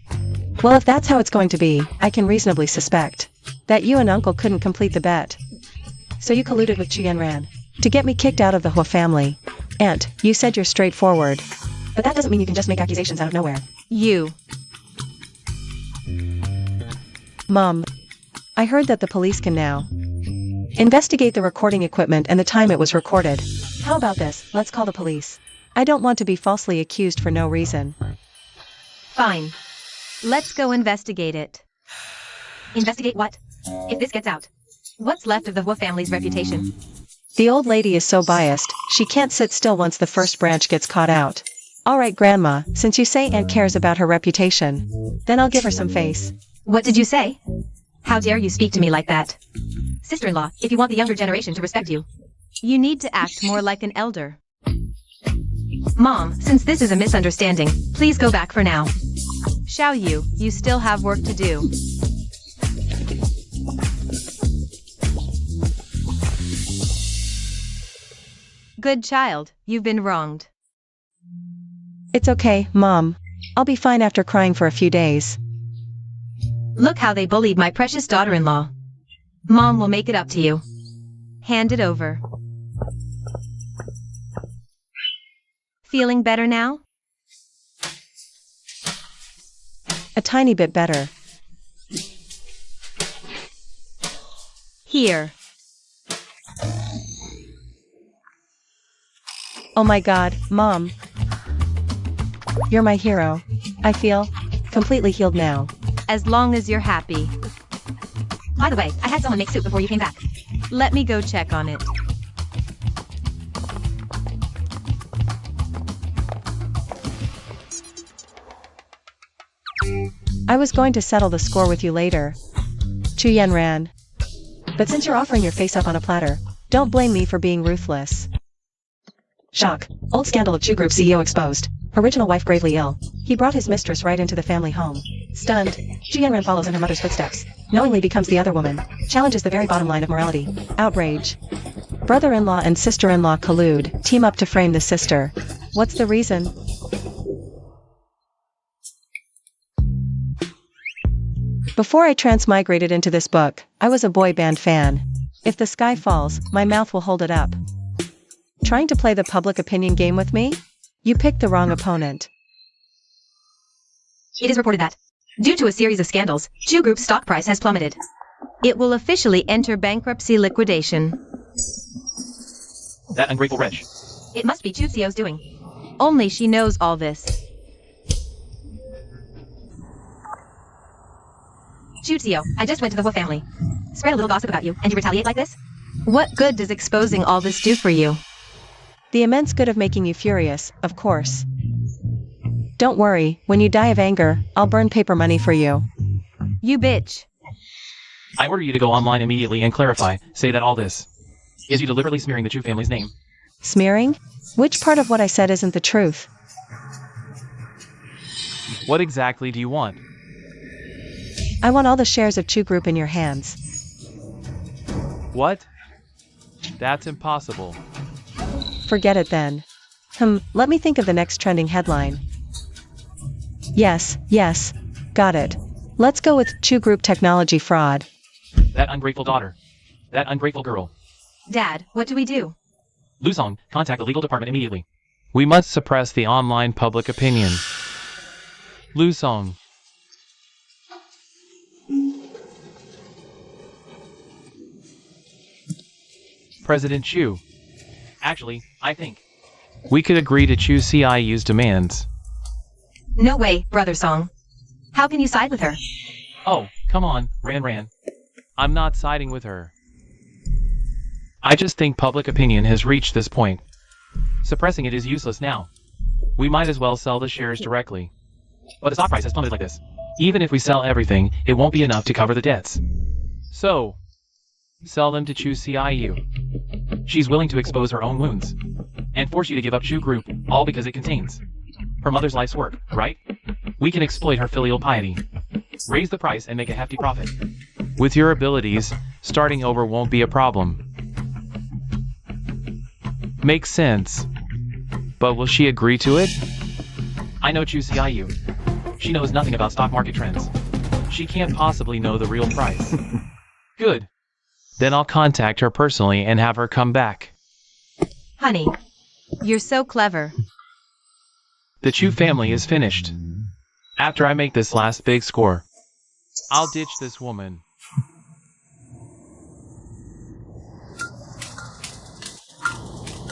Well, if that's how it's going to be, I can reasonably suspect that you and Uncle couldn't complete the bet. So you colluded with Qianran to get me kicked out of the Hua family. Aunt, you said you're straightforward. But that doesn't mean you can just make accusations out of nowhere. You. Mom, I heard that the police can now investigate the recording equipment and the time it was recorded. How about this? Let's call the police. I don't want to be falsely accused for no reason. Fine. Let's go investigate it. Investigate what? If this gets out, what's left of the Wu family's reputation? The old lady is so biased, she can't sit still once the first branch gets caught out. Alright Grandma, since you say Aunt cares about her reputation, then I'll give her some face. What did you say? How dare you speak to me like that? Sister-in-law, if you want the younger generation to respect you. You need to act more like an elder. Mom, since this is a misunderstanding, please go back for now. Shall you still have work to do. Good child, you've been wronged. It's okay, Mom. I'll be fine after crying for a few days. Look how they bullied my precious daughter-in-law. Mom will make it up to you. Hand it over. Feeling better now? A tiny bit better. Here. Oh my God, Mom. You're my hero. I feel completely healed now. As long as you're happy. By the way, I had someone make soup before you came back. Let me go check on it. I was going to settle the score with you later. Chu Yen ran. But since you're offering your face up on a platter, don't blame me for being ruthless. Shock. Old scandal of Chu Group CEO exposed. Original wife gravely ill. He brought his mistress right into the family home. Stunned, Chu Yen follows in her mother's footsteps. Knowingly becomes the other woman. Challenges the very bottom line of morality. Outrage. Brother-in-law and sister-in-law collude, team up to frame the sister. What's the reason? Before I transmigrated into this book, I was a boy band fan. If the sky falls, my mouth will hold it up. Trying to play the public opinion game with me? You picked the wrong opponent. It is reported that, due to a series of scandals, Chu Group's stock price has plummeted. It will officially enter bankruptcy liquidation. That ungrateful wretch. It must be Chu CEO's doing. Only she knows all this. Chu CEO, I just went to the Wu family. Spread a little gossip about you, and you retaliate like this? What good does exposing all this do for you? The immense good of making you furious, of course. Don't worry, when you die of anger, I'll burn paper money for you. You bitch. I order you to go online immediately and clarify, say that all this is you deliberately smearing the Chu family's name. Smearing? Which part of what I said isn't the truth? What exactly do you want? I want all the shares of Chu Group in your hands. What? That's impossible. Forget it then. Let me think of the next trending headline. Yes, got it. Let's go with Chu Group technology fraud. That ungrateful daughter. That ungrateful girl. Dad, what do we do? Lusong, contact the legal department immediately. We must suppress the online public opinion. Lusong. President Chu. Actually, I think we could agree to Chu CIU's demands. No way, Brother Song. How can you side with her? Oh, come on, Ran. I'm not siding with her. I just think public opinion has reached this point. Suppressing it is useless now. We might as well sell the shares directly. But the stock price has plummeted like this. Even if we sell everything, it won't be enough to cover the debts. So, sell them to Chu CIU. She's willing to expose her own wounds and force you to give up Chu Group, all because it contains her mother's life's work, right? We can exploit her filial piety, raise the price and make a hefty profit. With your abilities, starting over won't be a problem. Makes sense. But will she agree to it? I know Chu CIU. She knows nothing about stock market trends. She can't possibly know the real price. Good. Then I'll contact her personally and have her come back. Honey. You're so clever. The Chu family is finished. After I make this last big score. I'll ditch this woman.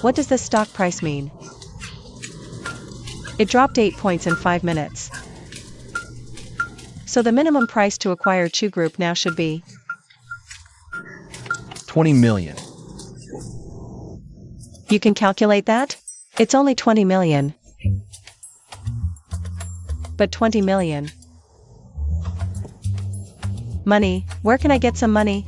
What does this stock price mean? It dropped 8 points in 5 minutes. So the minimum price to acquire Chew Group now should be 20 million. You can calculate that? It's only 20 million. But 20 million. Money, where can I get some money?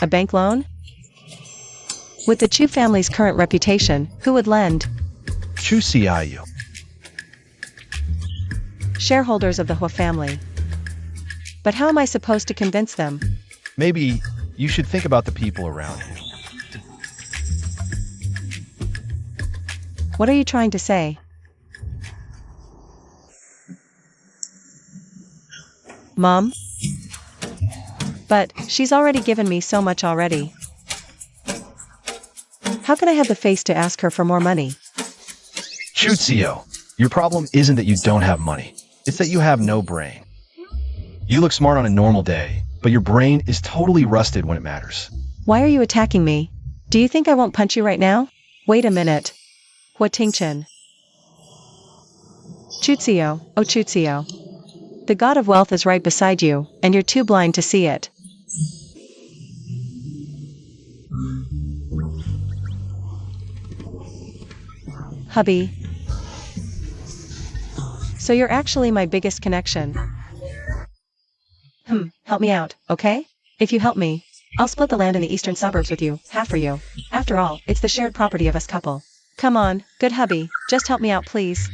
A bank loan? With the Chew family's current reputation, who would lend? Chew CIU. Shareholders of the Hua family. But how am I supposed to convince them? Maybe you should think about the people around you. What are you trying to say? Mom? But she's already given me so much already. How can I have the face to ask her for more money? Chuzio, your problem isn't that you don't have money. It's that you have no brain. You look smart on a normal day, but your brain is totally rusted when it matters. Why are you attacking me? Do you think I won't punch you right now? Wait a minute. Hua Tingchen. Chuzio, oh Chuzio. The god of wealth is right beside you, and you're too blind to see it. Hubby. So you're actually my biggest connection. Help me out, okay? If you help me, I'll split the land in the eastern suburbs with you, half for you. After all, it's the shared property of us couple. Come on, good hubby, just help me out please.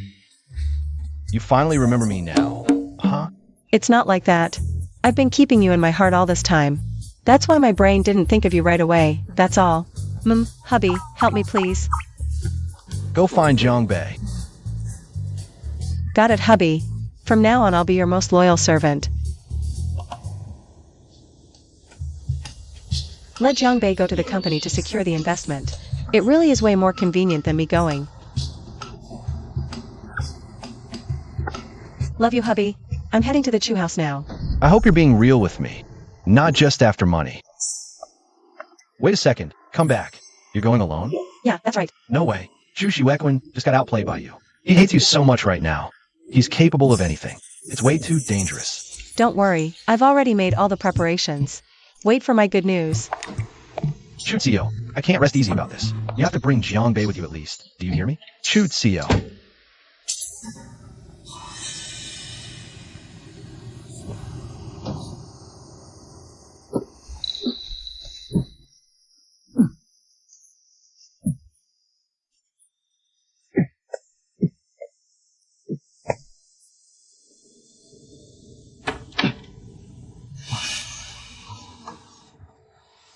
You finally remember me now, huh? It's not like that. I've been keeping you in my heart all this time. That's why my brain didn't think of you right away, that's all. Hubby, help me please. Go find Jiangbei. Got it, hubby. From now on I'll be your most loyal servant. Let Jiangbei go to the company to secure the investment. It really is way more convenient than me going. Love you, hubby. I'm heading to the Chew house now. I hope you're being real with me, not just after money. Wait a second, come back. You're going alone? Yeah, that's right. No way. Zhu Xuequn just got outplayed by you. He hates you so much right now. He's capable of anything. It's way too dangerous. Don't worry, I've already made all the preparations. Wait for my good news. Chuzio, I can't rest easy about this. You have to bring Jiangbei with you at least. Do you hear me? Chuzio.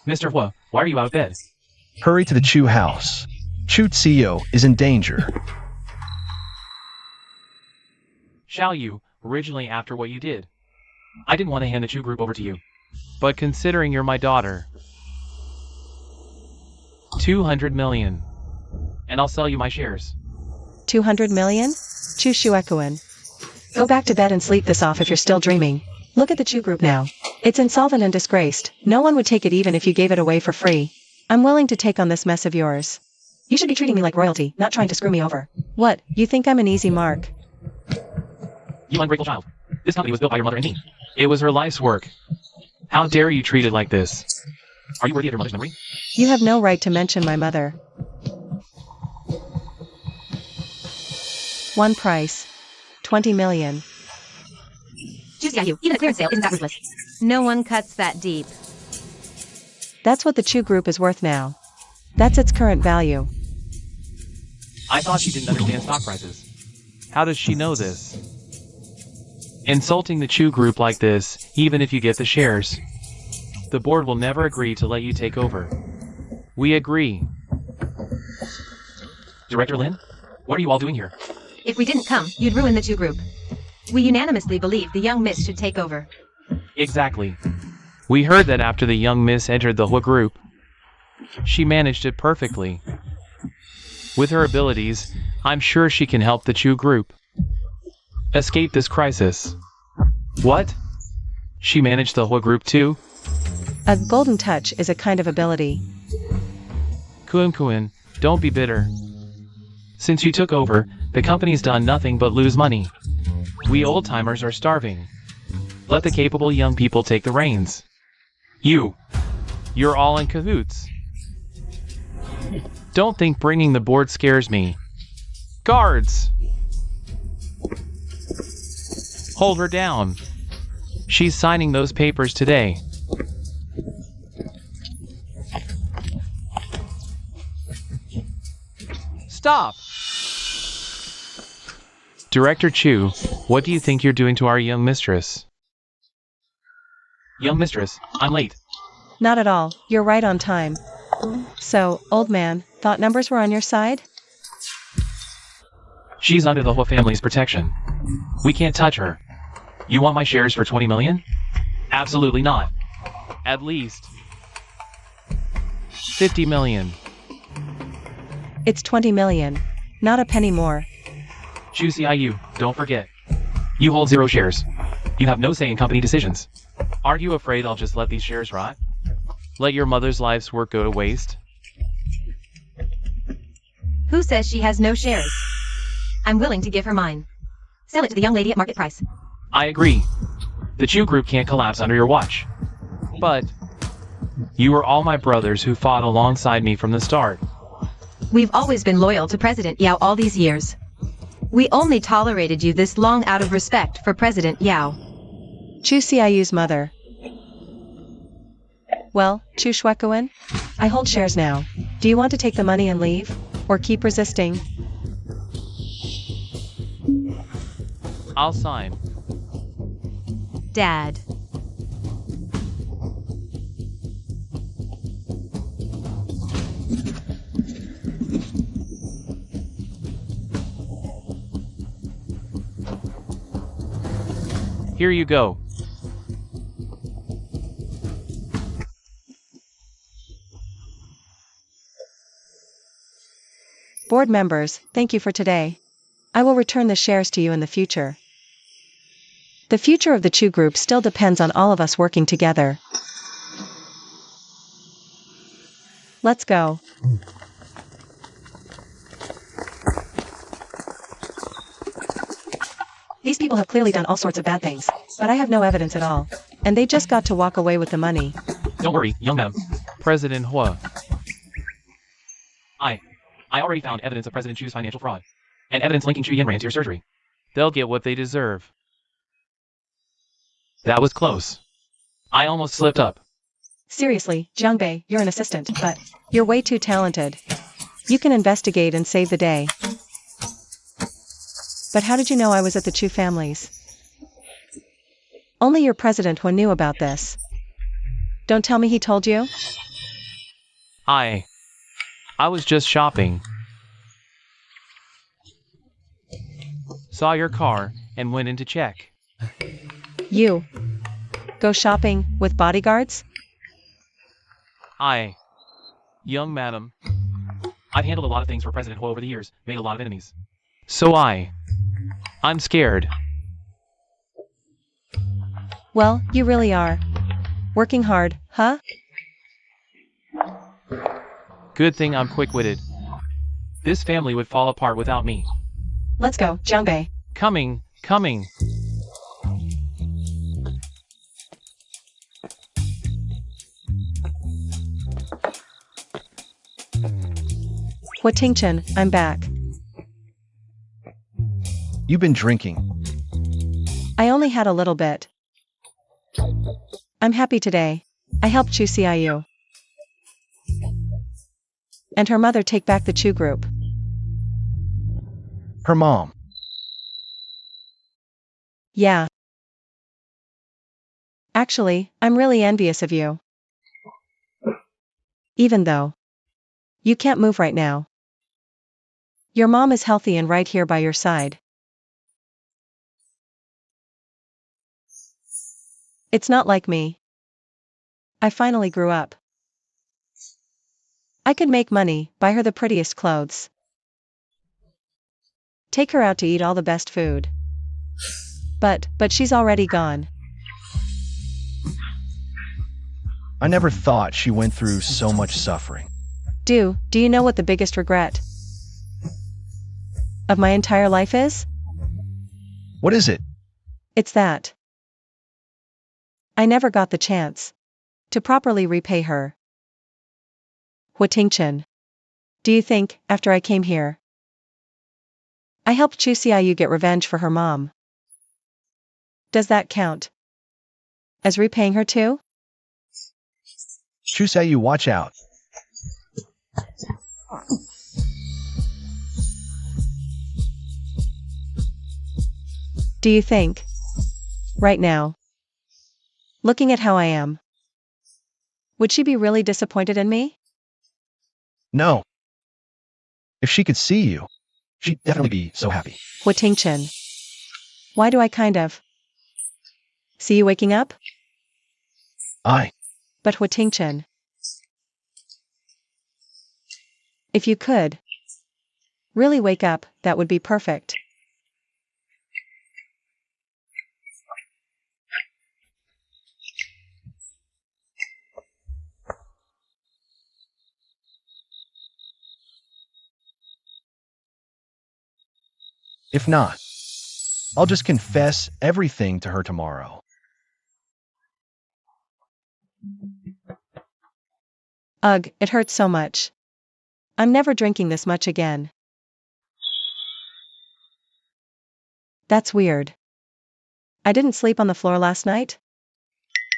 Mr. Hua, why are you out of bed? Hurry to the Chew house. Chuzio is in danger. Shall you, originally after what you did? I didn't want to hand the Chew Group over to you. But considering you're my daughter, 200 million. And I'll sell you my shares. 200 million? Chew Xuequn. Go back to bed and sleep this off if you're still dreaming. Look at the Chew Group now. It's insolvent and disgraced. No one would take it even if you gave it away for free. I'm willing to take on this mess of yours. You should be treating me like royalty, not trying to screw me over. What, you think I'm an easy mark? You ungrateful child. This company was built by your mother and me. It was her life's work. How dare you treat it like this? Are you worthy of your mother's memory? You have no right to mention my mother. One price. 20 million. Choose even a clearance sale isn't that ruthless. No one cuts that deep. That's what the Chew Group is worth now. That's its current value. I thought she didn't understand stock prices. How does she know this? Insulting the Chew Group like this, even if you get the shares. The board will never agree to let you take over. We agree. Director Lin, what are you all doing here? If we didn't come, you'd ruin the Chew Group. We unanimously believe the young miss should take over. Exactly. We heard that after the young miss entered the Hua Group, She managed it perfectly. With her abilities, I'm sure she can help the Chu group escape this crisis. What? She managed the whole group too? A golden touch is a kind of ability. Kun, don't be bitter. Since you took over, the company's done nothing but lose money. We old-timers are starving. Let the capable young people take the reins. You're all in cahoots. Don't think bringing the board scares me. Guards! Hold her down. She's signing those papers today. Stop! Director Chu, what do you think you're doing to our young mistress? Young mistress, I'm late. Not at all, you're right on time. So, old man, thought numbers were on your side? She's under the Hua family's protection. We can't touch her. You want my shares for 20 million? Absolutely not. At least 50 million. It's 20 million. Not a penny more. Chu CIU, don't forget. You hold 0 shares. You have no say in company decisions. Aren't you afraid I'll just let these shares rot? Let your mother's life's work go to waste? Who says she has no shares? I'm willing to give her mine. Sell it to the young lady at market price. I agree. The Chu group can't collapse under your watch. But you were all my brothers who fought alongside me from the start. We've always been loyal to President Yao all these years. We only tolerated you this long out of respect for President Yao. Chu Xiaoyu's mother. Well, Chu Shuekuan? I hold shares now. Do you want to take the money and leave? Or keep resisting? I'll sign. Dad. Here you go. Board members, thank you for today. I will return the shares to you in the future. The future of the Chu group still depends on all of us working together. Let's go. These people have clearly done all sorts of bad things, but I have no evidence at all. And they just got to walk away with the money. Don't worry, young man. President Hua. I already found evidence of President Chu's financial fraud. And evidence linking Chu Yinran to your surgery. They'll get what they deserve. That was close. I almost slipped up. Seriously, Jiangbei, you're an assistant, but you're way too talented. You can investigate and save the day. But how did you know I was at the Chu families? Only your president Hua knew about this. Don't tell me he told you? I was just shopping. Saw your car and went in to check. You go shopping with bodyguards? Young madam. I've handled a lot of things for President Hua over the years, made a lot of enemies. So I'm scared. Well, you really are. Working hard, huh? Good thing I'm quick-witted. This family would fall apart without me. Let's go, Jiangbei. Coming. Hua Tingchen, I'm back. You've been drinking. I only had a little bit. I'm happy today. I helped Chu Xiaoyu and her mother take back the Chu group. Her mom. Yeah. Actually, I'm really envious of you. Even though you can't move right now. Your mom is healthy and right here by your side. It's not like me. I finally grew up. I could make money, buy her the prettiest clothes. Take her out to eat all the best food. But she's already gone. I never thought she went through so much suffering. Do you know what the biggest regret of my entire life is? What is it? It's that I never got the chance to properly repay her. Huatingchen. Do you think, after I came here, I helped Chu Xiaoyu get revenge for her mom? Does that count as repaying her too? Chu Xiaoyu, watch out. Do you think, right now, looking at how I am, would she be really disappointed in me? No. If she could see you, she'd definitely be so happy. Huatingchen. Why do I kind of see you waking up? But Huatingchen, if you could really wake up, that would be perfect. If not, I'll just confess everything to her tomorrow. Ugh, it hurts so much. I'm never drinking this much again. That's weird. I didn't sleep on the floor last night?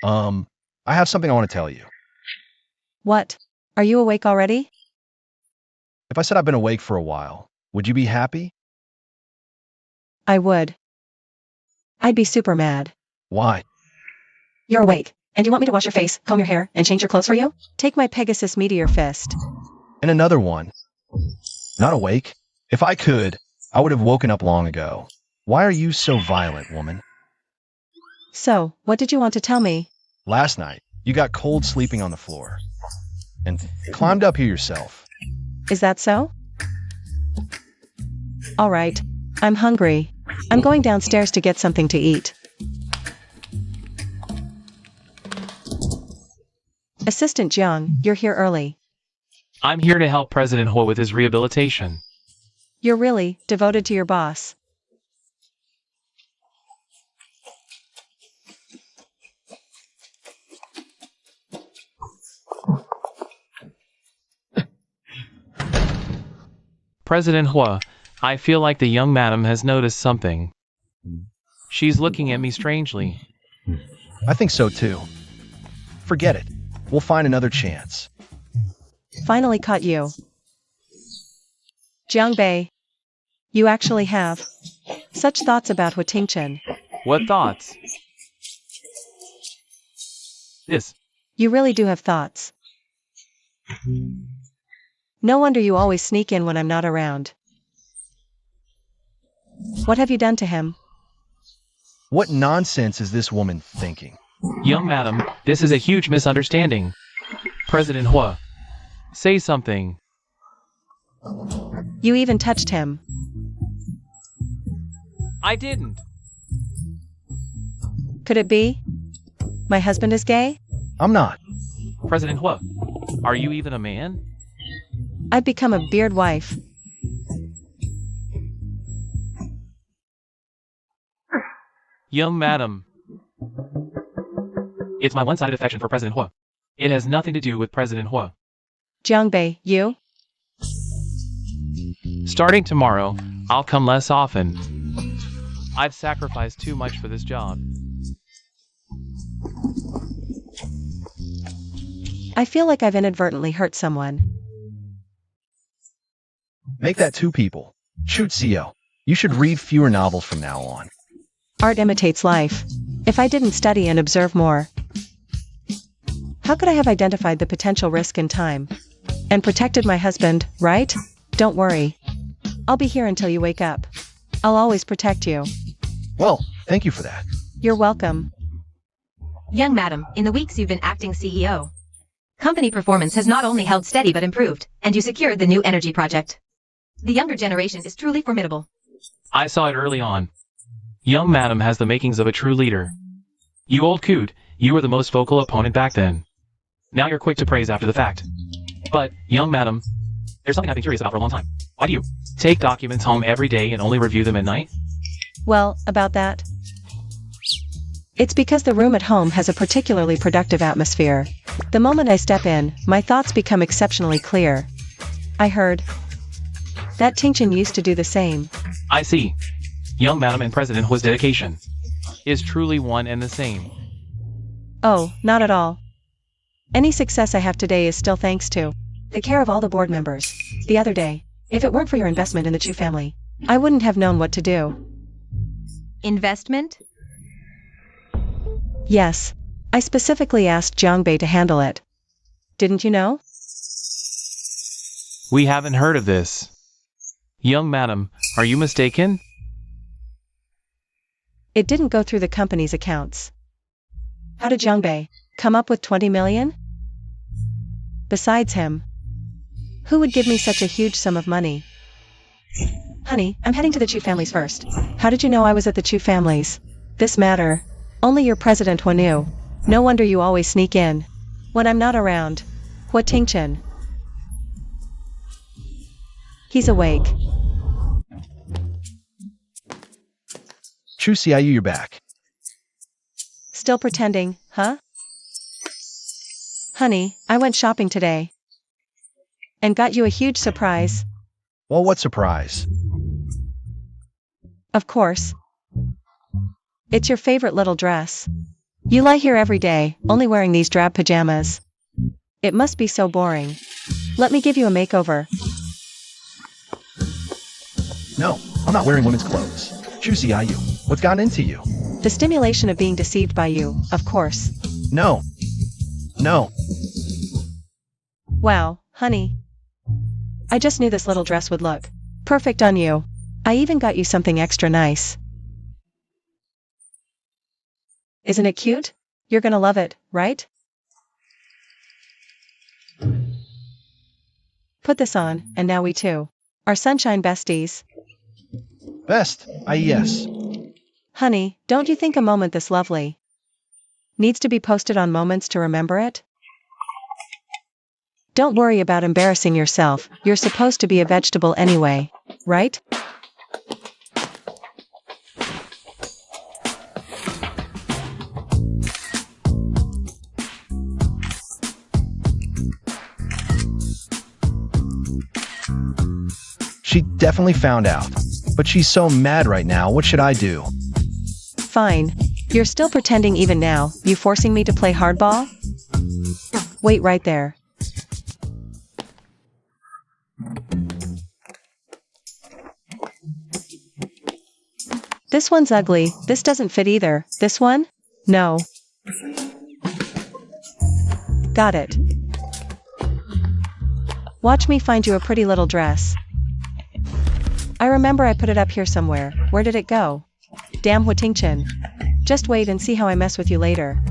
I have something I want to tell you. What? Are you awake already? If I said I've been awake for a while, would you be happy? I would. I'd be super mad. Why? You're awake, and you want me to wash your face, comb your hair, and change your clothes for you? Take my Pegasus meteor fist. And another one. Not awake? If I could, I would have woken up long ago. Why are you so violent, woman? So, what did you want to tell me? Last night, you got cold sleeping on the floor. And climbed up here yourself. Is that so? All right. I'm hungry. I'm going downstairs to get something to eat. Assistant Jiang, you're here early. I'm here to help President He with his rehabilitation. You're really devoted to your boss. President He, I feel like the young madam has noticed something. She's looking at me strangely. I think so too. Forget it. We'll find another chance. Finally caught you. Jiang Bei, you actually have such thoughts about Huatingchen. What thoughts? This. You really do have thoughts. No wonder you always sneak in when I'm not around. What have you done to him? What nonsense is this woman thinking? Young madam, this is a huge misunderstanding. President He, say something. You even touched him. I didn't. Could it be? My husband is gay? I'm not. President He, are you even a man? I've become a beard wife. Young madam. It's my one-sided affection for President He. It has nothing to do with President He. Jiang Bei, you? Starting tomorrow, I'll come less often. I've sacrificed too much for this job. I feel like I've inadvertently hurt someone. Make that two people. Shoot, Xiao. You should read fewer novels from now on. Art imitates life. If I didn't study and observe more, how could I have identified the potential risk in time? And protected my husband, right? Don't worry. I'll be here until you wake up. I'll always protect you. Well, thank you for that. You're welcome. Young madam, in the weeks you've been acting CEO, Company performance has not only held steady but improved, and you secured the new energy project. The younger generation is truly formidable. I saw it early on. Young madam has the makings of a true leader. You old coot, you were the most vocal opponent back then. Now you're quick to praise after the fact. But, young madam, there's something I've been curious about for a long time. Why do you take documents home every day and only review them at night? Well, about that. It's because the room at home has a particularly productive atmosphere. The moment I step in, my thoughts become exceptionally clear. I heard that Tinchin used to do the same. I see. Young madam and president was dedication. Is truly one and the same. Oh, not at all. Any success I have today is still thanks to the care of all the board members. The other day, if it weren't for your investment in the Chu family, I wouldn't have known what to do. Investment? Yes. I specifically asked Jiangbei to handle it. Didn't you know? We haven't heard of this. Young madam, are you mistaken? It didn't go through the company's accounts. How did Jiangbei come up with 20 million? Besides him, who would give me such a huge sum of money? Honey, I'm heading to the Chu families first. How did you know I was at the Chu families? This matter. Only your president knew. No wonder you always sneak in when I'm not around. What Tinchin? He's awake. Chu Xiaoyu, you're back. Still pretending, huh? Honey, I went shopping today. And got you a huge surprise. Well, what surprise? Of course. It's your favorite little dress. You lie here every day, only wearing these drab pajamas. It must be so boring. Let me give you a makeover. No, I'm not wearing women's clothes. Chu Xiaoyu, what's gotten into you? The stimulation of being deceived by you, of course. No. No. Wow, honey. I just knew this little dress would look perfect on you. I even got you something extra nice. Isn't it cute? You're gonna love it, right? Put this on, and now we two are sunshine besties. Best, yes. Honey, don't you think a moment this lovely needs to be posted on Moments to remember it? Don't worry about embarrassing yourself, you're supposed to be a vegetable anyway, right? She definitely found out. But she's so mad right now, what should I do? Fine. You're still pretending even now, you forcing me to play hardball? Wait right there. This one's ugly, this doesn't fit either. This one? No. Got it. Watch me find you a pretty little dress. I remember I put it up here somewhere. Where did it go? Damn Hutingchen. Just wait and see how I mess with you later.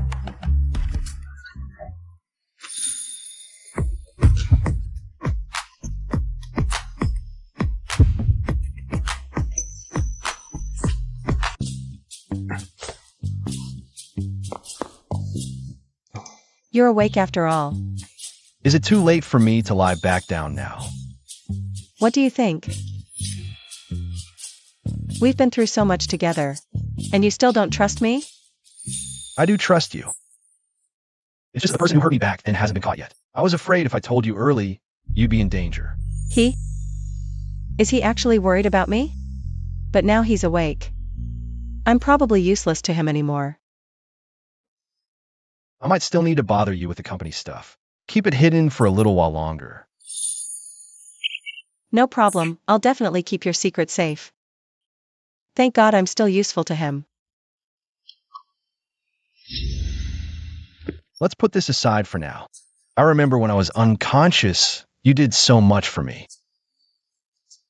You're awake after all. Is it too late for me to lie back down now? What do you think? We've been through so much together. And you still don't trust me? I do trust you. It's just the person who hurt me back then hasn't been caught yet. I was afraid if I told you early, you'd be in danger. Is he actually worried about me? But now he's awake. I'm probably useless to him anymore. I might still need to bother you with the company stuff. Keep it hidden for a little while longer. No problem, I'll definitely keep your secret safe. Thank God I'm still useful to him. Let's put this aside for now. I remember when I was unconscious, you did so much for me.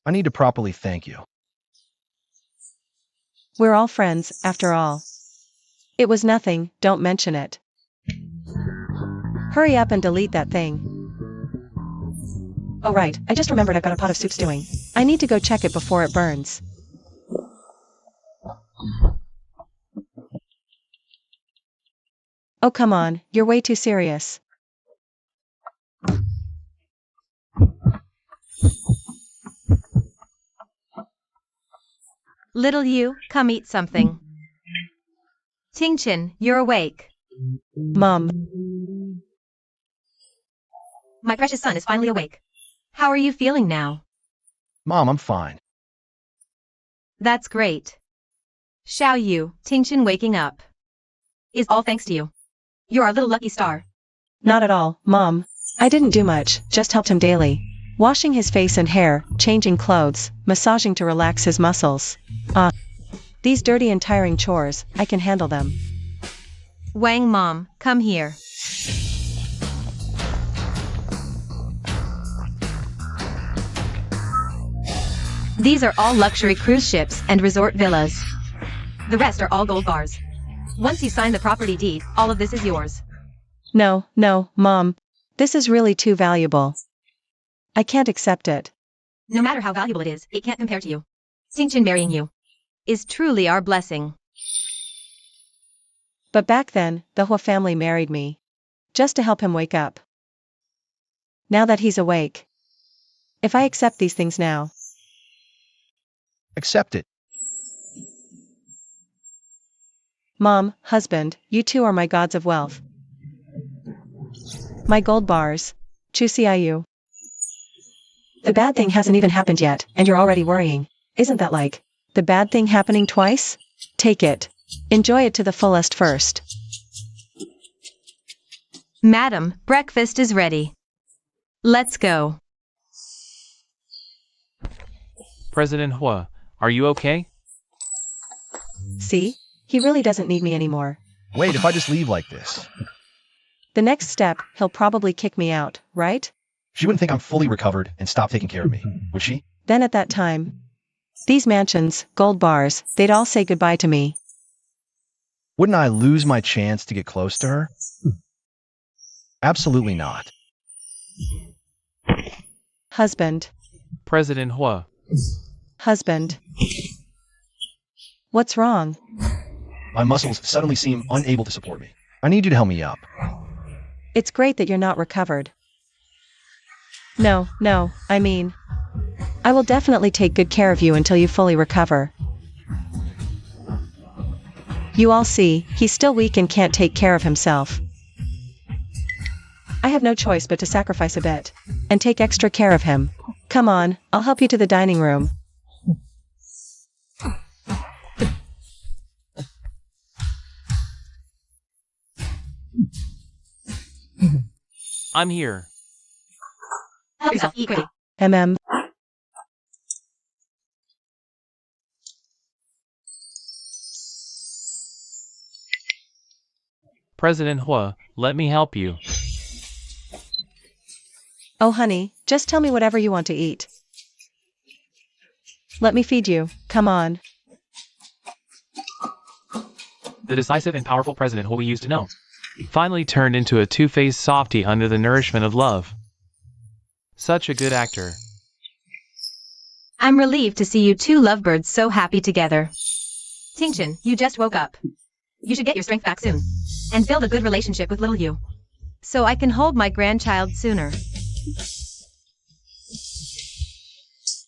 I need to properly thank you. We're all friends, after all. It was nothing, don't mention it. Hurry up and delete that thing. Oh right, I just remembered I've got a pot of soup stewing. I need to go check it before it burns. Oh come on, you're way too serious. Little you, come eat something. Tingchen, you're awake. Mom. My precious son is finally awake. How are you feeling now? Mom, I'm fine. That's great. Xiao Yu, Tingchen waking up. Is all thanks to you. You're our little lucky star. Not at all, Mom. I didn't do much, just helped him daily. Washing his face and hair, changing clothes, massaging to relax his muscles. These dirty and tiring chores, I can handle them. Wang Mom, come here. These are all luxury cruise ships and resort villas. The rest are all gold bars. Once you sign the property deed, all of this is yours. No, Mom. This is really too valuable. I can't accept it. No matter how valuable it is, it can't compare to you. Tingchen marrying you is truly our blessing. But back then, the Hua family married me. Just to help him wake up. Now that he's awake. If I accept these things now. Accept it. Mom, husband, you two are my gods of wealth. My gold bars. Chusiayu. The bad thing hasn't even happened yet, and you're already worrying. Isn't that like the bad thing happening twice? Take it. Enjoy it to the fullest first. Madam, breakfast is ready. Let's go. President Hua, are you okay? See? He really doesn't need me anymore. Wait, if I just leave like this? The next step, he'll probably kick me out, right? She wouldn't think I'm fully recovered and stop taking care of me, would she? Then at that time, these mansions, gold bars, they'd all say goodbye to me. Wouldn't I lose my chance to get close to her? Absolutely not. Husband. President Hua. Husband. What's wrong? My muscles suddenly seem unable to support me. I need you to help me up. It's great that you're not recovered. No, I mean, I will definitely take good care of you until you fully recover. You all see, he's still weak and can't take care of himself. I have no choice but to sacrifice a bit and take extra care of him. Come on, I'll help you to the dining room. I'm here. Help yourself, eat quickly. MM. President Hua, let me help you. Oh honey, just tell me whatever you want to eat. Let me feed you, come on. The decisive and powerful President Hua we used to know finally turned into a two-faced softy under the nourishment of love. Such a good actor. I'm relieved to see you two lovebirds so happy together. Tingchen, you just woke up. You should get your strength back soon. And build a good relationship with little you. So I can hold my grandchild sooner.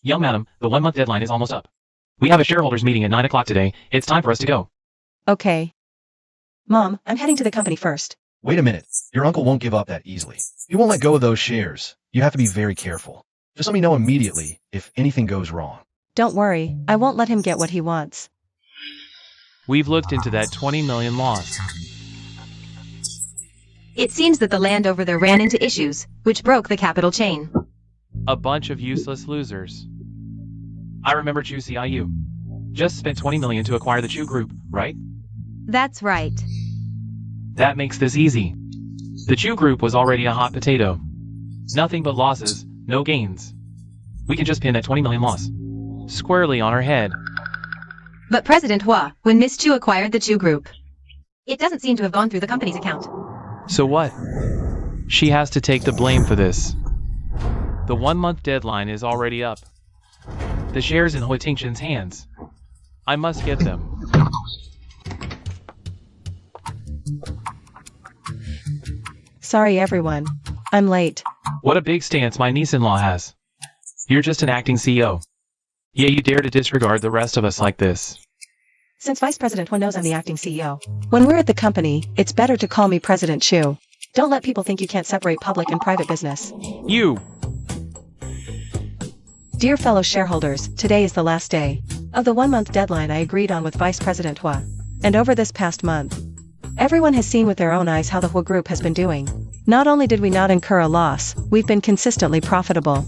Young madam, the 1-month deadline is almost up. We have a shareholders meeting at 9 o'clock today. It's time for us to go. Okay. Mom, I'm heading to the company first. Wait a minute. Your uncle won't give up that easily. He won't let go of those shares. You have to be very careful. Just let me know immediately if anything goes wrong. Don't worry, I won't let him get what he wants. We've looked into that 20 million loss. It seems that the land over there ran into issues, which broke the capital chain. A bunch of useless losers. I remember Chu CIU. Just spent 20 million to acquire the Chu Group, right? That's right. That makes this easy. The Chu Group was already a hot potato. Nothing but losses, no gains. We can just pin that 20 million loss squarely on our head. But President Hua, when Miss Chu acquired the Chu Group, it doesn't seem to have gone through the company's account. So what? She has to take the blame for this. The 1-month deadline is already up. The shares in Huitingchen's hands. I must get them. Sorry everyone. I'm late. What a big stance my niece-in-law has. You're just an acting CEO. Yeah, you dare to disregard the rest of us like this. Since Vice President Hua knows I'm the acting CEO, when we're at the company, it's better to call me President Chu. Don't let people think you can't separate public and private business. You! Dear fellow shareholders, today is the last day of the 1-month deadline I agreed on with Vice President Hua. And over this past month, everyone has seen with their own eyes how the Hua Group has been doing. Not only did we not incur a loss, we've been consistently profitable.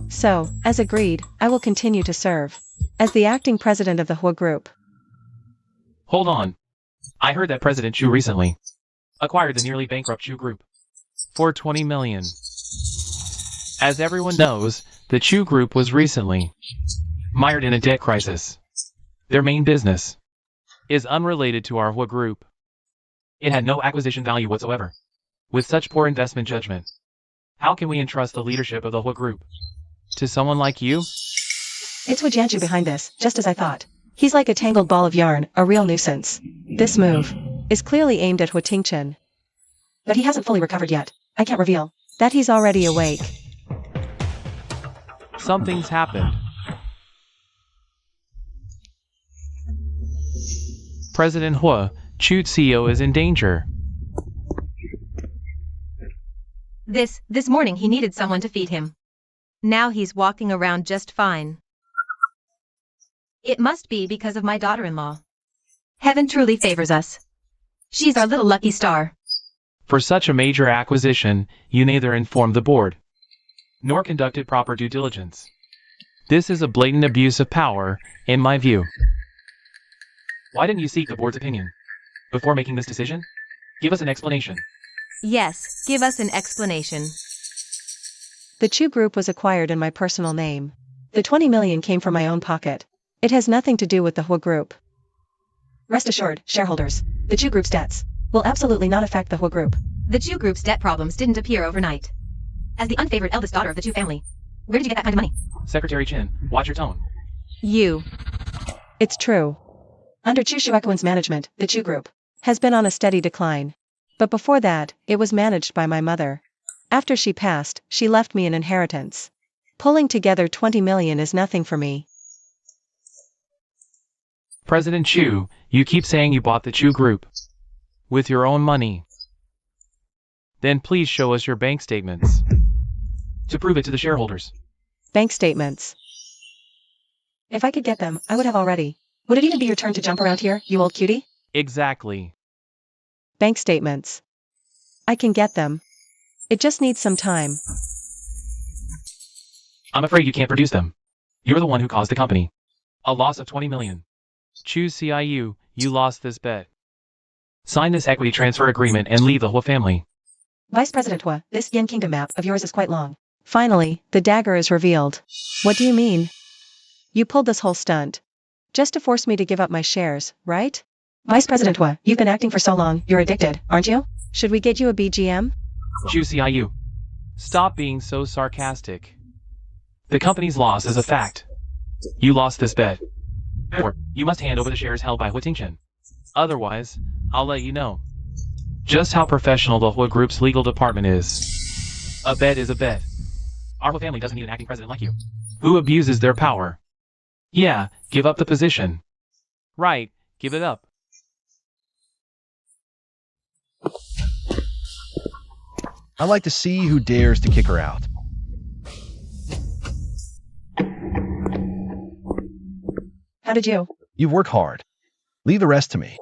So, as agreed, I will continue to serve as the acting president of the Hua Group. Hold on. I heard that President Chu recently acquired the nearly bankrupt Chu Group for 20 million. As everyone knows, the Chu Group was recently mired in a debt crisis. Their main business is unrelated to our Hua Group. It had no acquisition value whatsoever. With such poor investment judgment, how can we entrust the leadership of the Hua Group to someone like you? It's Wu Jianzhu behind this, just as I thought. He's like a tangled ball of yarn, a real nuisance. This move is clearly aimed at Huitingchen. But he hasn't fully recovered yet. I can't reveal that he's already awake. Something's happened. President Hua, Chu's CEO is in danger. This morning he needed someone to feed him. Now he's walking around just fine. It must be because of my daughter-in-law. Heaven truly favors us. She's our little lucky star. For such a major acquisition, you neither informed the board, nor conducted proper due diligence. This is a blatant abuse of power, in my view. Why didn't you seek the board's opinion before making this decision? Give us an explanation. Yes, give us an explanation. The Chu Group was acquired in my personal name. The 20 million came from my own pocket. It has nothing to do with the Hua Group. Rest assured, shareholders, the Chu Group's debts will absolutely not affect the Hua Group. The Chu Group's debt problems didn't appear overnight. As the unfavored eldest daughter of the Chu family, where did you get that kind of money? Secretary Chin, watch your tone. You. It's true. Under Chu Shuequan's management, the Chu Group has been on a steady decline. But before that, it was managed by my mother. After she passed, she left me an inheritance. Pulling together 20 million is nothing for me. President Chu, you keep saying you bought the Chu Group with your own money. Then please show us your bank statements to prove it to the shareholders. Bank statements. If I could get them, I would have already. Would it even be your turn to jump around here, you old cutie? Exactly. Bank statements. I can get them. It just needs some time. I'm afraid you can't produce them. You're the one who caused the company a loss of 20 million. Choose CIU, you lost this bet. Sign this equity transfer agreement and leave the Hua family. Vice President Hua, this Yen Kingdom map of yours is quite long. Finally, the dagger is revealed. What do you mean? You pulled this whole stunt just to force me to give up my shares, right? Vice President Hua, you've been acting for so long, you're addicted, aren't you? Should we get you a BGM? Choose CIU. Stop being so sarcastic. The company's loss is a fact. You lost this bet. Or, you must hand over the shares held by Huitingchen. Otherwise, I'll let you know just how professional the Hua Group's legal department is. A bet is a bet. Our Hua family doesn't need an acting president like you, who abuses their power. Yeah, give up the position. Right, give it up. I like to see who dares to kick her out. How did you? You've worked hard. Leave the rest to me.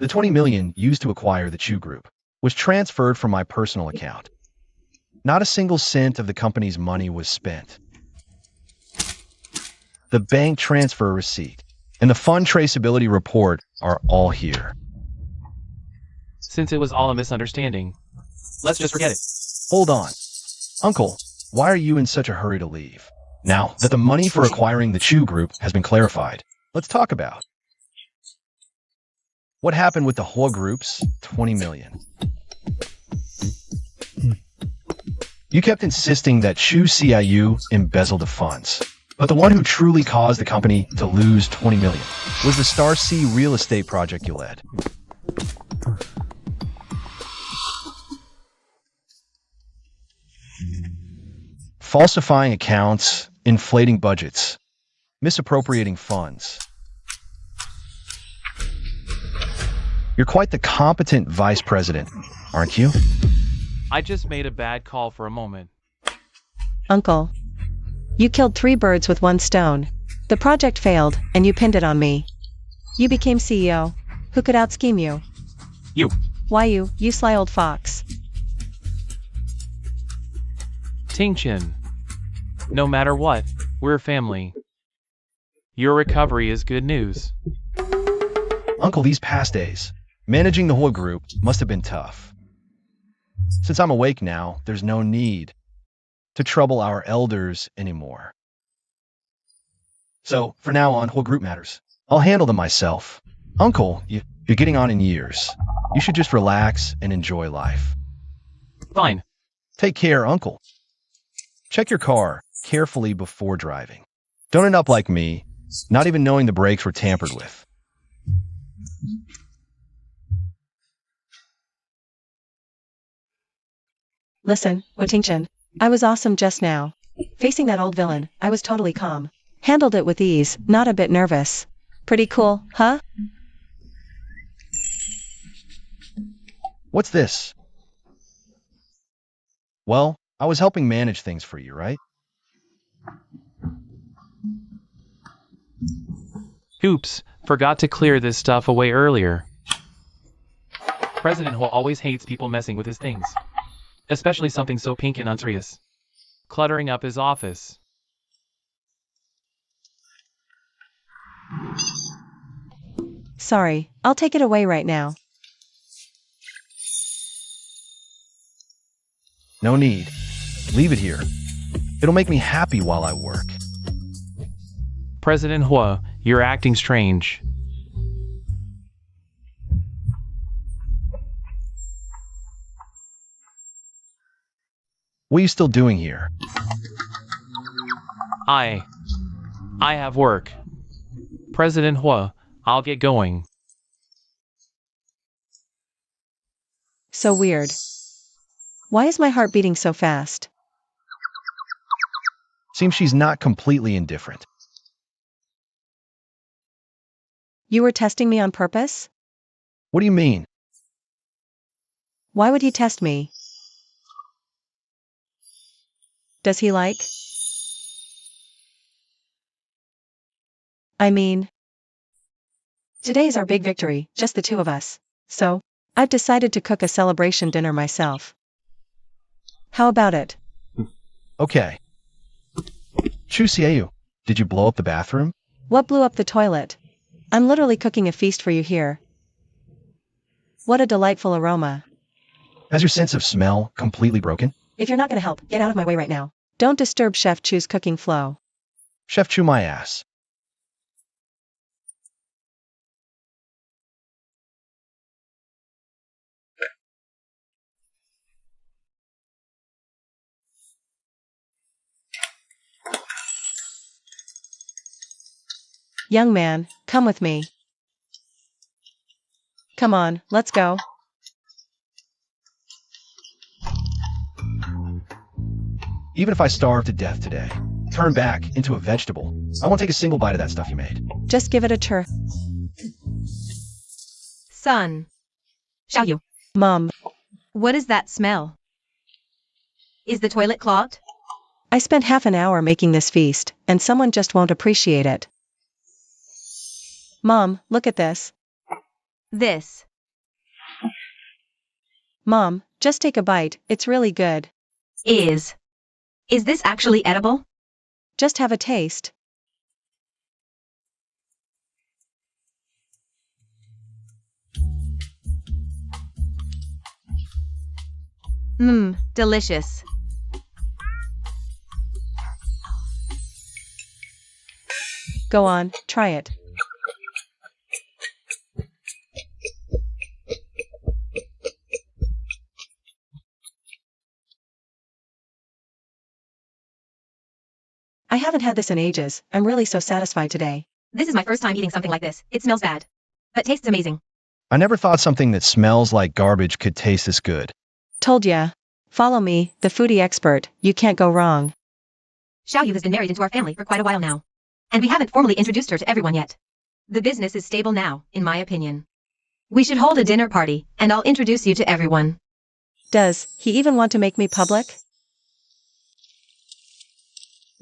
The 20 million used to acquire the Chu Group was transferred from my personal account. Not a single cent of the company's money was spent. The bank transfer receipt and the fund traceability report are all here. Since it was all a misunderstanding, let's just forget it. Hold on. Uncle, why are you in such a hurry to leave? Now that the money for acquiring the Chu Group has been clarified, Let's talk about what happened with the whole group's 20 million. You kept insisting that CIU embezzled the funds, but the one who truly caused the company to lose 20 million was the Star C real estate project you led. Falsifying accounts, inflating budgets, misappropriating funds. You're quite the competent vice president, aren't you? I just made a bad call for a moment. Uncle. You killed 3 birds with 1 stone. The project failed, and you pinned it on me. You became CEO. Who could out-scheme you? You. Why you sly old fox? Ting-chin. No matter what, we're family. Your recovery is good news. Uncle, these past days, managing the whole group must have been tough. Since I'm awake now, there's no need to trouble our elders anymore. So, for now on, whole group matters. I'll handle them myself. Uncle, you're getting on in years. You should just relax and enjoy life. Fine. Take care, Uncle. Check your car carefully before driving. Don't end up like me, not even knowing the brakes were tampered with. Listen, Ting-chin. I was awesome just now. Facing that old villain, I was totally calm. Handled it with ease, not a bit nervous. Pretty cool, huh? What's this? Well, I was helping manage things for you, right? Oops, forgot to clear this stuff away earlier. President Ho always hates people messing with his things. Especially something so pink and unserious. Cluttering up his office. Sorry, I'll take it away right now. No need. Leave it here. It'll make me happy while I work. President Hua, you're acting strange. What are you still doing here? I have work. President Hua, I'll get going. So weird. Why is my heart beating so fast? Seems she's not completely indifferent. You were testing me on purpose? What do you mean? Why would he test me? Does he like? I mean, today's our big victory, just the 2 of us. So, I've decided to cook a celebration dinner myself. How about it? Okay. Chusieu, did you blow up the bathroom? What blew up the toilet? I'm literally cooking a feast for you here. What a delightful aroma. Has your sense of smell completely broken? If you're not gonna help, get out of my way right now. Don't disturb Chef Chu's cooking flow. Chef Chew my ass. Young man, come with me. Come on, let's go. Even if I starve to death today, turn back into a vegetable, I won't take a single bite of that stuff you made. Just give it a chur. Son. Xiaoyu, Mom, what is that smell? Is the toilet clogged? I spent half an hour making this feast, and someone just won't appreciate it. Mom, look at this. This. Mom, just take a bite, it's really good. Is this actually edible? Just have a taste. Mmm, delicious. Go on, try it. I haven't had this in ages. I'm really so satisfied today. This is my first time eating something like this. It smells bad. But tastes amazing. I never thought something that smells like garbage could taste this good. Told ya. Follow me, the foodie expert, you can't go wrong. Xiaoyu has been married into our family for quite a while now. And we haven't formally introduced her to everyone yet. The business is stable now, in my opinion. We should hold a dinner party, and I'll introduce you to everyone. Does he even want to make me public?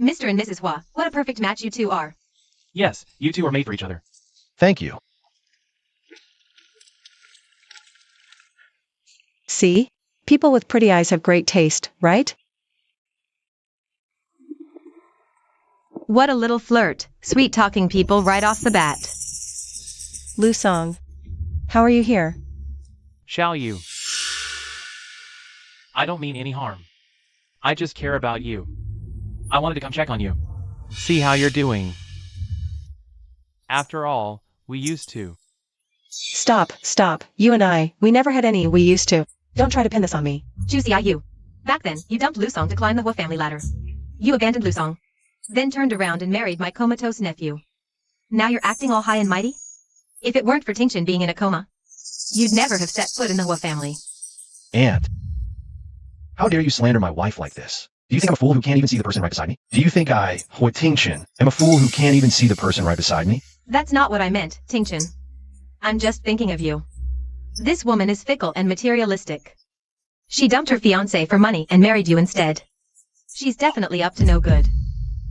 Mr. and Mrs. Hua, what a perfect match you two are. Yes, you two are made for each other. Thank you. See? People with pretty eyes have great taste, right? What a little flirt. Sweet-talking people right off the bat. Lu Song. How are you here? Xiaoyu. I don't mean any harm. I just care about you. I wanted to come check on you. See how you're doing. After all, we used to. Stop. You and I, we never had any we used to. Don't try to pin this on me. Juicy IU. Back then, you dumped Lusong to climb the Hua family ladder. You abandoned Lusong. Then turned around and married my comatose nephew. Now you're acting all high and mighty? If it weren't for Tingchen being in a coma, you'd never have set foot in the Hua family. Aunt, how dare you slander my wife like this? Do you think I'm a fool who can't even see the person right beside me? Do you think I, Hui Tingchen, am a fool who can't even see the person right beside me? That's not what I meant, Tingchen. I'm just thinking of you. This woman is fickle and materialistic. She dumped her fiancé for money and married you instead. She's definitely up to no good.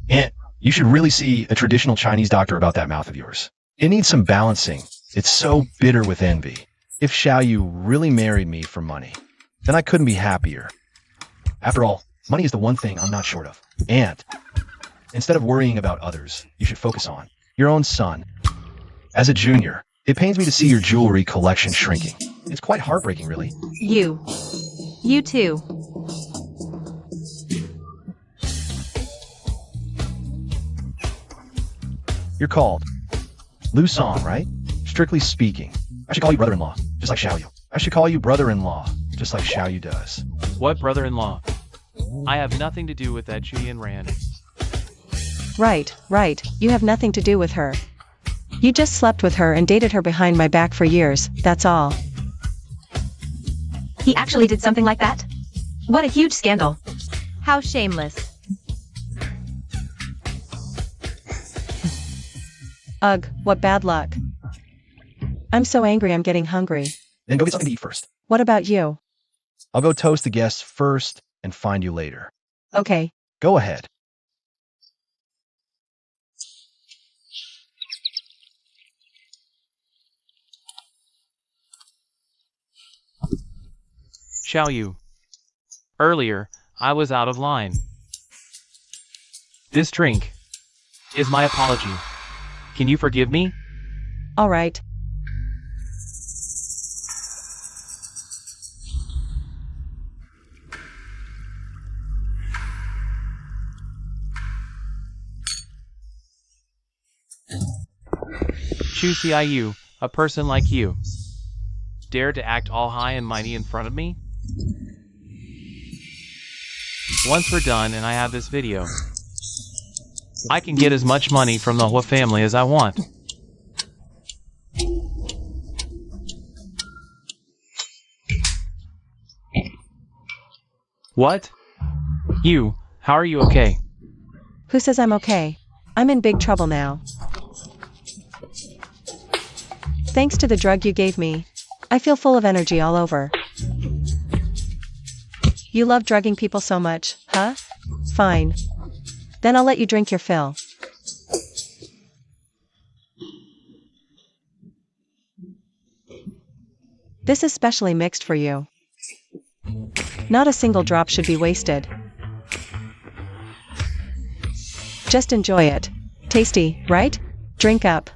Aunt, you should really see a traditional Chinese doctor about that mouth of yours. It needs some balancing. It's so bitter with envy. If Xiaoyu really married me for money, then I couldn't be happier. After all, money is the one thing I'm not short of. Aunt, instead of worrying about others, you should focus on your own son. As a junior, it pains me to see your jewelry collection shrinking. It's quite heartbreaking, really. You too. You're called Lu Song, right? Strictly speaking, I should call you brother-in-law, just like Xiaoyu. I should call you brother-in-law, just like Xiaoyu does. What brother-in-law? I have nothing to do with that Julian Rand. Right. You have nothing to do with her. You just slept with her and dated her behind my back for years, that's all. He actually did something like that? What a huge scandal. How shameless. Ugh, what bad luck. I'm so angry I'm getting hungry. Then go get something to eat first. What about you? I'll go toast the guests first and find you later. Okay. Go ahead. Xiaoyu. Earlier, I was out of line. This drink is my apology. Can you forgive me? All right. Choose CIU, a person like you. Dare to act all high and mighty in front of me? Once we're done and I have this video, I can get as much money from the Hua family as I want. What? You, how are you okay? Who says I'm okay? I'm in big trouble now. Thanks to the drug you gave me, I feel full of energy all over. You love drugging people so much, huh? Fine. Then I'll let you drink your fill. This is specially mixed for you. Not a single drop should be wasted. Just enjoy it. Tasty, right? Drink up.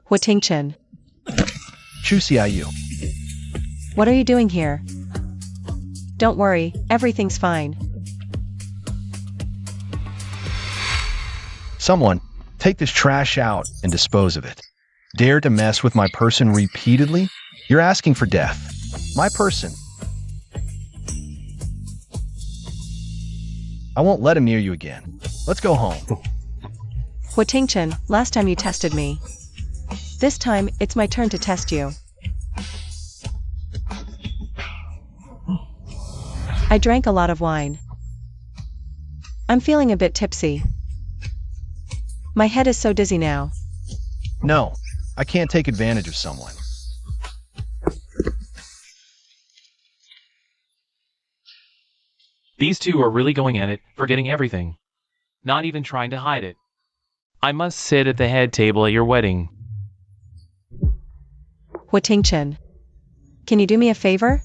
Hua Tingchen. Chu CIU. What are you doing here? Don't worry, everything's fine. Someone, take this trash out and dispose of it. Dare to mess with my person repeatedly? You're asking for death. My person. I won't let him near you again. Let's go home. Tingchen, last time you tested me. This time, it's my turn to test you. I drank a lot of wine. I'm feeling a bit tipsy. My head is so dizzy now. No, I can't take advantage of someone. These two are really going at it, forgetting everything. Not even trying to hide it. I must sit at the head table at your wedding. Tingchen, can you do me a favor?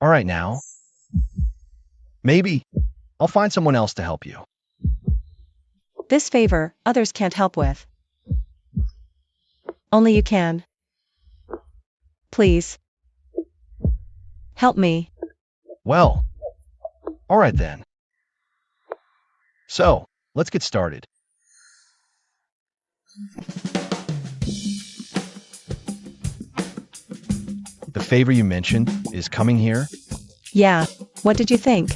All right now. Maybe I'll find someone else to help you. This favor, others can't help with. Only you can. Please. Help me. Well, all right then. So, let's get started. The favor you mentioned is coming here? Yeah, what did you think?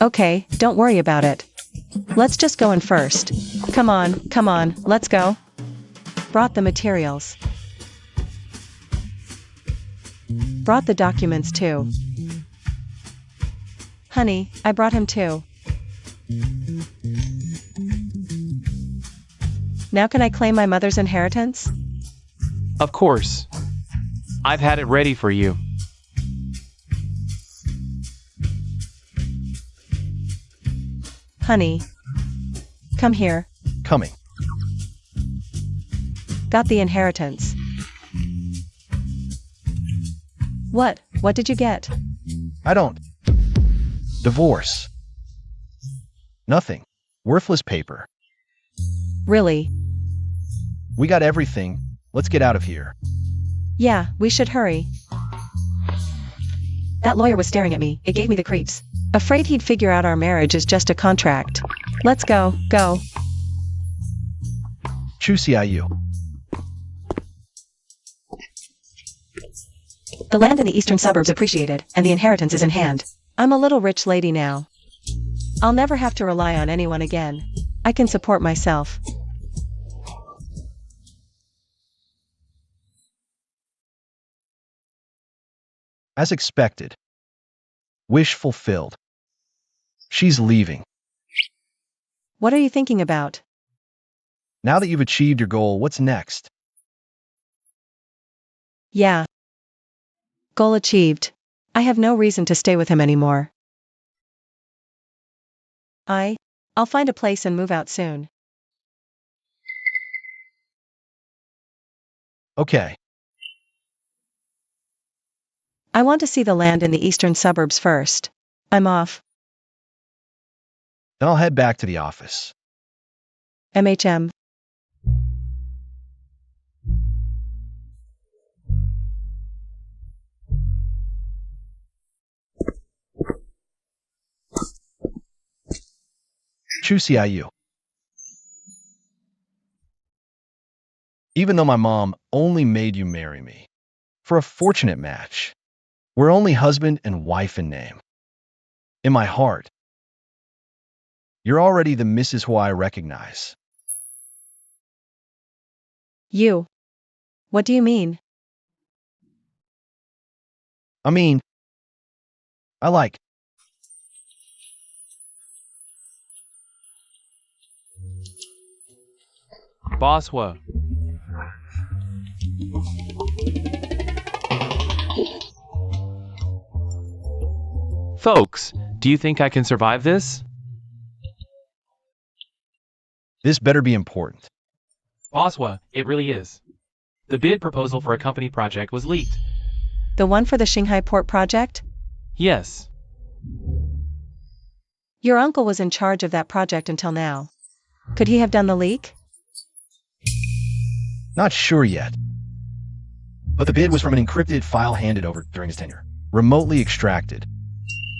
Okay, don't worry about it. Let's just go in first. Come on, let's go. Brought the materials. Brought the documents too. Honey, I brought him too. Now can I claim my mother's inheritance? Of course. I've had it ready for you. Honey. Come here. Coming. Got the inheritance. What did you get? I don't. Divorce. Nothing. Worthless paper. Really? We got everything. Let's get out of here. Yeah, we should hurry. That lawyer was staring at me. It gave me the creeps. Afraid he'd figure out our marriage is just a contract. Let's go. TVShow. The land in the eastern suburbs appreciated, and the inheritance is in hand. I'm a little rich lady now. I'll never have to rely on anyone again. I can support myself. As expected. Wish fulfilled. She's leaving. What are you thinking about? Now that you've achieved your goal, what's next? Yeah. Goal achieved. I have no reason to stay with him anymore. I'll find a place and move out soon. Okay. I want to see the land in the eastern suburbs first. I'm off. Then I'll head back to the office. MHM. TVShow. Even though my mom only made you marry me, for a fortunate match, we're only husband and wife in name. In my heart, you're already the Mrs. who I recognize. You. What do you mean? I mean, I like. Boswa. Folks, do you think I can survive this? This better be important. Boswa, it really is. The bid proposal for a company project was leaked. The one for the Shanghai port project? Yes. Your uncle was in charge of that project until now. Could he have done the leak? Not sure yet. But the bid was from an encrypted file handed over during his tenure, remotely extracted.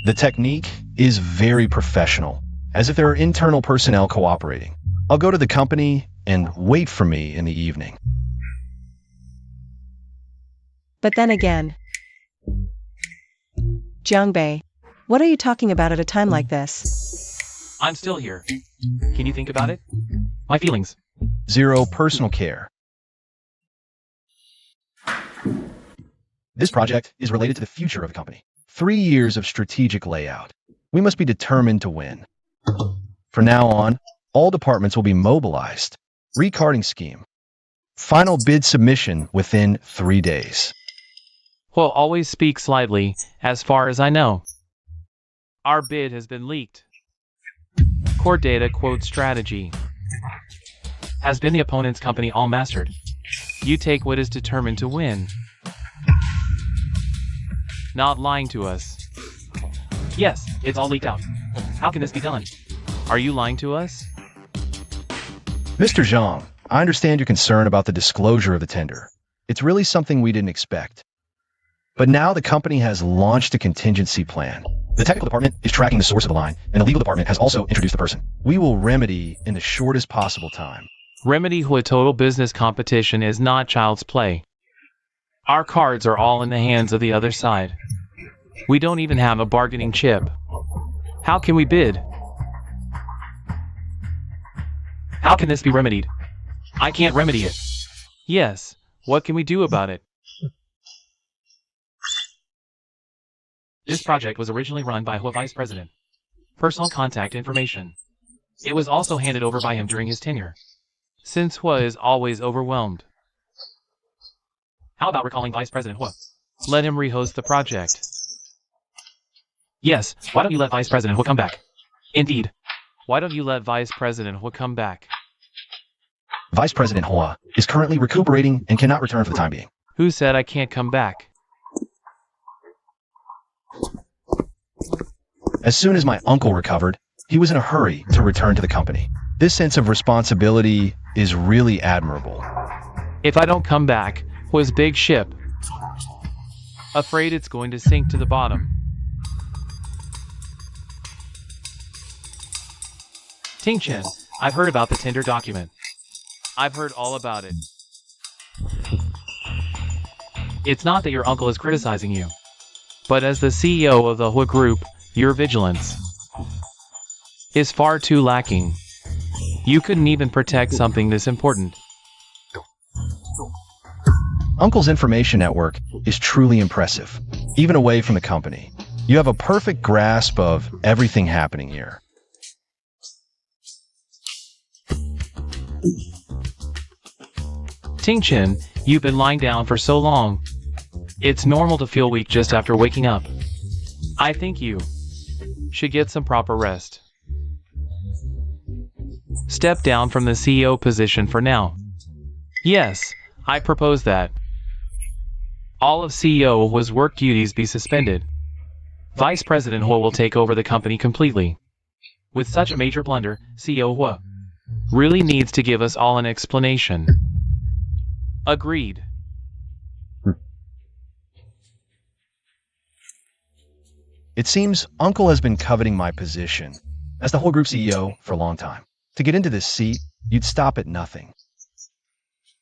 The technique is very professional, as if there are internal personnel cooperating. I'll go to the company and wait for me in the evening. But then again, Jiangbei, What are you talking about at a time like this? I'm still here. Can you think about it? My feelings. 0 personal care. This project is related to the future of the company. 3 years of strategic layout. We must be determined to win. From now on, all departments will be mobilized. Recarding scheme. Final bid submission within 3 days. Well, always speak slightly, as far as I know. Our bid has been leaked. Core data quote strategy has been the opponent's company all mastered. You take what is determined to win. Not lying to us. Yes, it's all leaked out. How can this be done? Are you lying to us? Mr. Zhang, I understand your concern about the disclosure of the tender. It's really something we didn't expect. But now the company has launched a contingency plan. The technical department is tracking the source of the line, and the legal department has also introduced the person. We will remedy in the shortest possible time. Remedy with total business competition is not child's play. Our cards are all in the hands of the other side. We don't even have a bargaining chip. How can we bid? How can this be remedied? I can't remedy it. Yes, what can we do about it? This project was originally run by Hua Vice President. Personal contact information. It was also handed over by him during his tenure. Since Hua is always overwhelmed. How about recalling Vice President Hua? Let him rehost the project. Yes, why don't you let Vice President Hua come back? Indeed. Why don't you let Vice President Hua come back? Vice President Hua is currently recuperating and cannot return for the time being. Who said I can't come back? As soon as my uncle recovered, he was in a hurry to return to the company. This sense of responsibility is really admirable. If I don't come back, Hua's big ship. Afraid it's going to sink to the bottom. Ting Chen, I've heard about the tender document. I've heard all about it. It's not that your uncle is criticizing you, but as the CEO of the Hua Group, your vigilance is far too lacking. You couldn't even protect something this important. Uncle's information network is truly impressive, even away from the company. You have a perfect grasp of everything happening here. Ting Chen, you've been lying down for so long. It's normal to feel weak just after waking up. I think you should get some proper rest. Step down from the CEO position for now. Yes, I propose that. All of CEO Hua's work duties be suspended. Vice President Hua will take over the company completely. With such a major blunder, CEO Hua really needs to give us all an explanation. Agreed. It seems Uncle has been coveting my position as the whole group CEO for a long time. To get into this seat, you'd stop at nothing.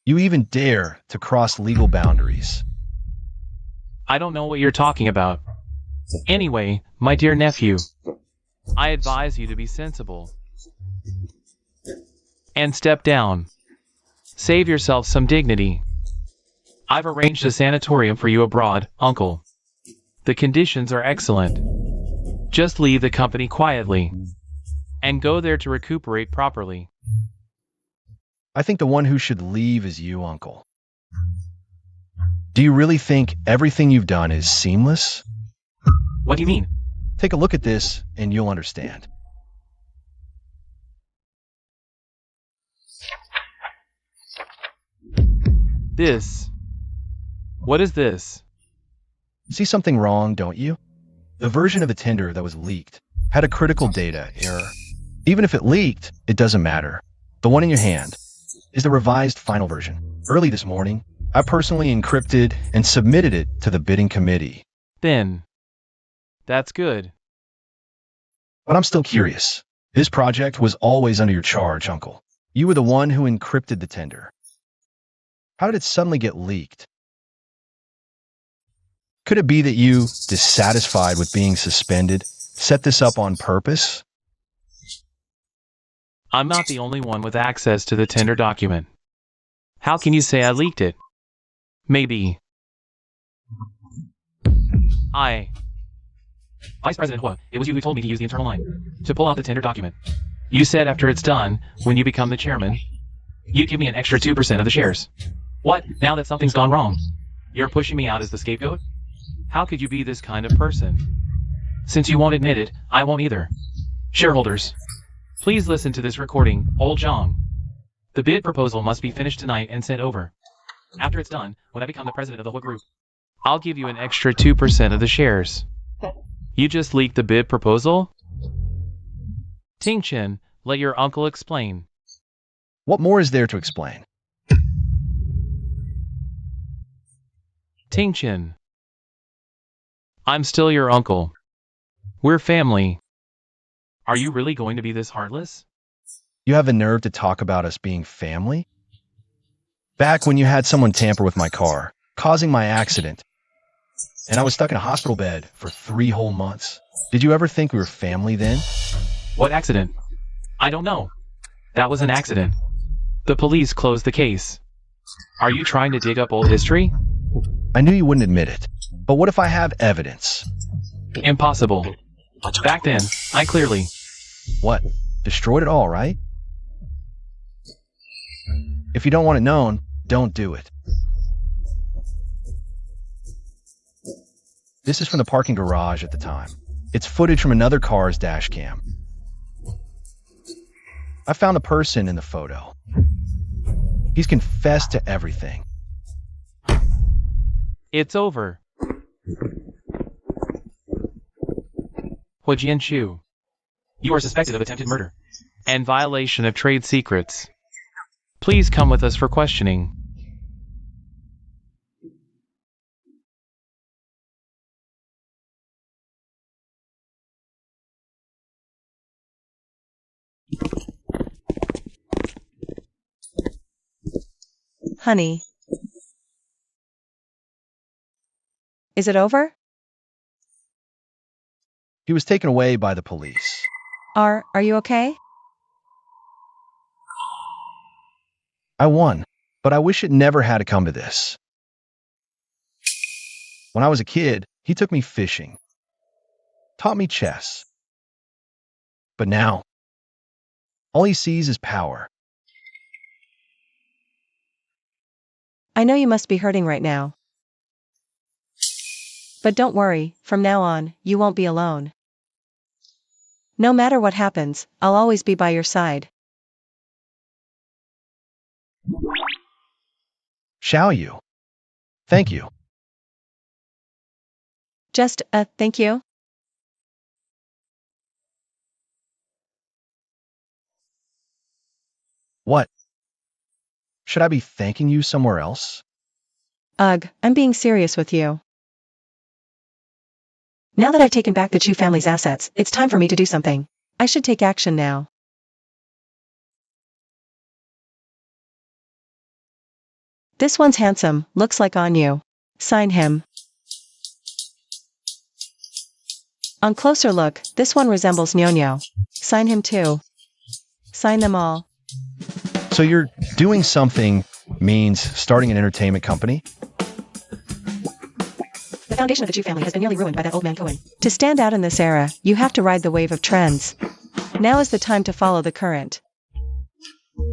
You even dare to cross legal boundaries. I don't know what you're talking about. Anyway, my dear nephew, I advise you to be sensible and step down. Save yourself some dignity. I've arranged a sanatorium for you abroad, Uncle. The conditions are excellent. Just leave the company quietly and go there to recuperate properly. I think the one who should leave is you, Uncle. Do you really think everything you've done is seamless? What do you mean? Take a look at this and you'll understand. This. What is this? See something wrong, don't you? The version of the tender that was leaked had a critical data error. Even if it leaked, it doesn't matter. The one in your hand is the revised final version. Early this morning, I personally encrypted and submitted it to the bidding committee. Then. That's good. But I'm still curious. This project was always under your charge, Uncle. You were the one who encrypted the tender. How did it suddenly get leaked? Could it be that you, dissatisfied with being suspended, set this up on purpose? I'm not the only one with access to the tender document. How can you say I leaked it? Maybe. Vice President Hua, it was you who told me to use the internal line to pull out the tender document. You said after it's done, when you become the chairman, you'd give me an extra 2% of the shares. What, now that something's gone wrong? You're pushing me out as the scapegoat? How could you be this kind of person? Since you won't admit it, I won't either. Shareholders, please listen to this recording, Old Zhang. The bid proposal must be finished tonight and sent over. After it's done, when I become the president of the Hua Group, I'll give you an extra 2% of the shares. You just leaked the bid proposal? Ting Chen, let your uncle explain. What more is there to explain? Ting Chen. I'm still your uncle. We're family. Are you really going to be this heartless? You have the nerve to talk about us being family? Back when you had someone tamper with my car, causing my accident, and I was stuck in a hospital bed for 3 whole months. Did you ever think we were family then? What accident? I don't know. That was an accident. The police closed the case. Are you trying to dig up old history? I knew you wouldn't admit it. But what if I have evidence? Impossible. Back then, I clearly... What? Destroyed it all, right? If you don't want it known, don't do it. This is from the parking garage at the time. It's footage from another car's dash cam. I found the person in the photo. He's confessed to everything. It's over. Hua Jianshu, you are suspected of attempted murder and violation of trade secrets. Please come with us for questioning. Honey. Is it over? He was taken away by the police. Are you okay? I won, but I wish it never had to come to this. When I was a kid, he took me fishing, taught me chess. But now, all he sees is power. I know you must be hurting right now. But don't worry, from now on, you won't be alone. No matter what happens, I'll always be by your side. Shall you? Thank you. Just, thank you. What? Should I be thanking you somewhere else? Ugh, I'm being serious with you. Now that I've taken back the Chu family's assets, it's time for me to do something. I should take action now. This one's handsome, looks like on you. Sign him. On closer look, this one resembles Nyonyo. Sign him too. Sign them all. So you're doing something means starting an entertainment company? The foundation of the Chu family has been nearly ruined by that old man Cohen. To stand out in this era, you have to ride the wave of trends. Now is the time to follow the current.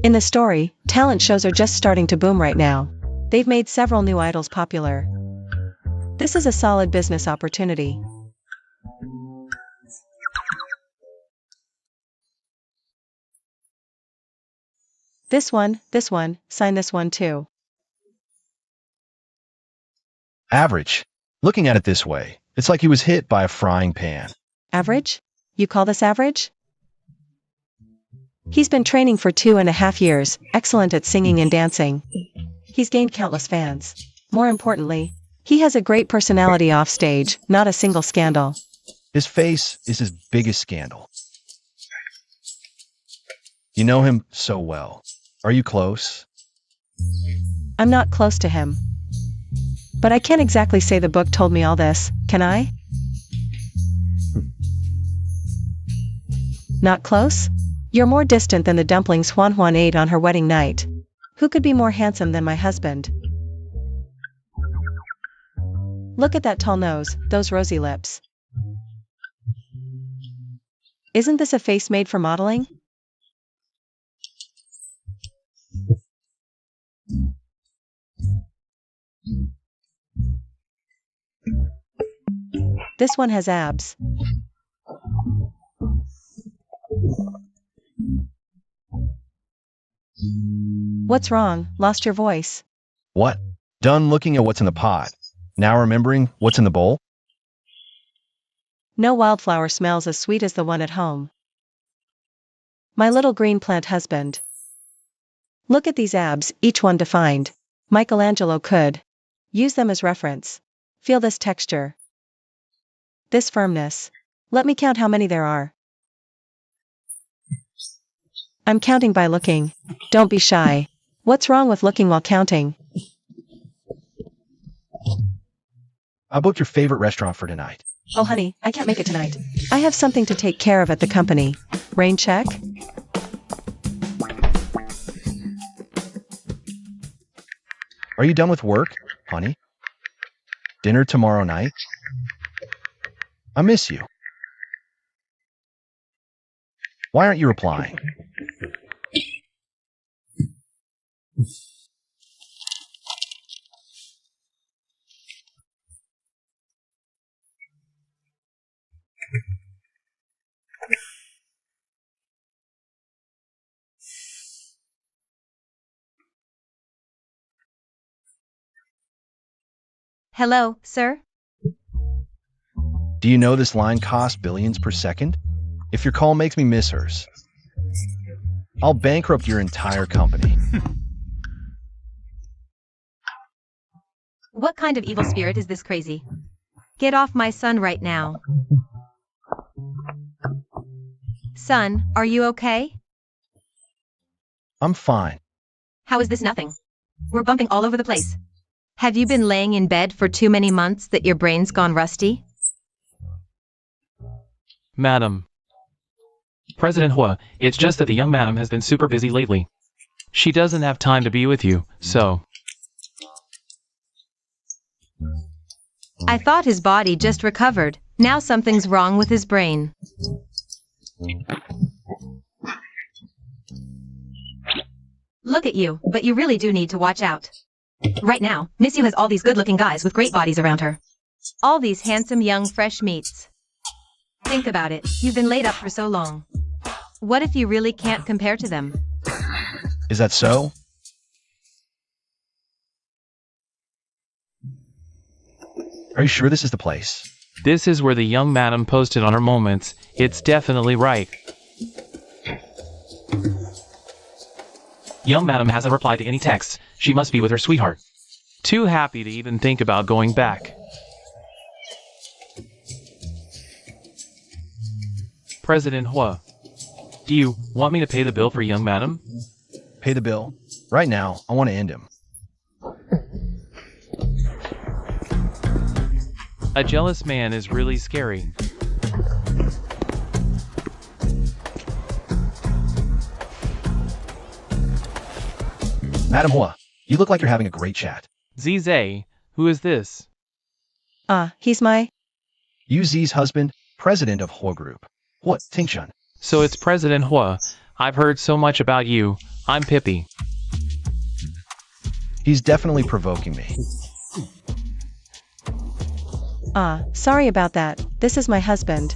In the story, talent shows are just starting to boom right now. They've made several new idols popular. This is a solid business opportunity. This one, sign this one too. Average. Looking at it this way, it's like he was hit by a frying pan. Average? You call this average? He's been training for 2.5 years, excellent at singing and dancing. He's gained countless fans. More importantly, he has a great personality off stage, not a single scandal. His face is his biggest scandal. You know him so well. Are you close? I'm not close to him. But I can't exactly say the book told me all this, can I? Not close? You're more distant than the dumplings Juan ate on her wedding night. Who could be more handsome than my husband? Look at that tall nose, those rosy lips. Isn't this a face made for modeling? This one has abs. What's wrong? Lost your voice? What? Done looking at what's in the pot. Now remembering what's in the bowl? No wildflower smells as sweet as the one at home. My little green plant husband. Look at these abs, each one defined. Michelangelo could use them as reference. Feel this texture. This firmness. Let me count how many there are. I'm counting by looking. Don't be shy. What's wrong with looking while counting? I booked your favorite restaurant for tonight. Oh honey, I can't make it tonight. I have something to take care of at the company. Rain check? Are you done with work, honey? Dinner tomorrow night? I miss you. Why aren't you replying? Hello, sir? Do you know this line costs billions per second? If your call makes me miss hers, I'll bankrupt your entire company. What kind of evil spirit is this crazy? Get off my son right now. Son, are you okay? I'm fine. How is this nothing? We're bumping all over the place. Have you been laying in bed for too many months that your brain's gone rusty? Madam. President Hua, it's just that the young madam has been super busy lately. She doesn't have time to be with you, so... I thought his body just recovered. Now something's wrong with his brain. Look at you, but you really do need to watch out. Right now, Miss You has all these good-looking guys with great bodies around her. All these handsome young fresh meats. Think about it, you've been laid up for so long. What if you really can't compare to them? Is that so? Are you sure this is the place? This is where the young madam posted on her moments. It's definitely right. Young madam hasn't replied to any texts. She must be with her sweetheart. Too happy to even think about going back. President Hua, do you want me to pay the bill for young madam? Pay the bill. Right now, I want to end him. A jealous man is really scary. Madam Hua, you look like you're having a great chat. Zizay, who is this? He's my... Yu Zi's husband, president of Hua Group. What, Tingshan? So it's President Hua. I've heard so much about you. I'm Pippi. He's definitely provoking me. Sorry about that. This is my husband.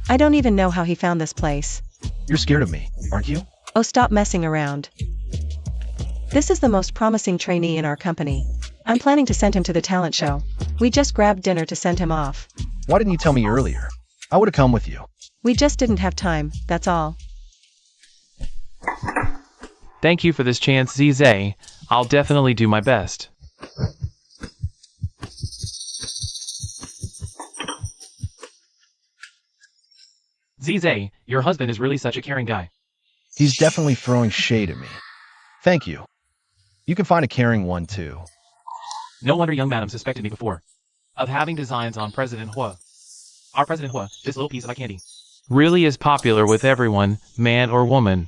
I don't even know how he found this place. You're scared of me, aren't you? Oh, stop messing around. This is the most promising trainee in our company. I'm planning to send him to the talent show. We just grabbed dinner to send him off. Why didn't you tell me earlier? I would have come with you. We just didn't have time, that's all. Thank you for this chance, Zizay. I'll definitely do my best. Zizay, your husband is really such a caring guy. He's definitely throwing shade at me. Thank you. You can find a caring one too. No wonder young madam suspected me before of having designs on President Hua. Our President Hua, this little piece of eye candy, really is popular with everyone, man or woman.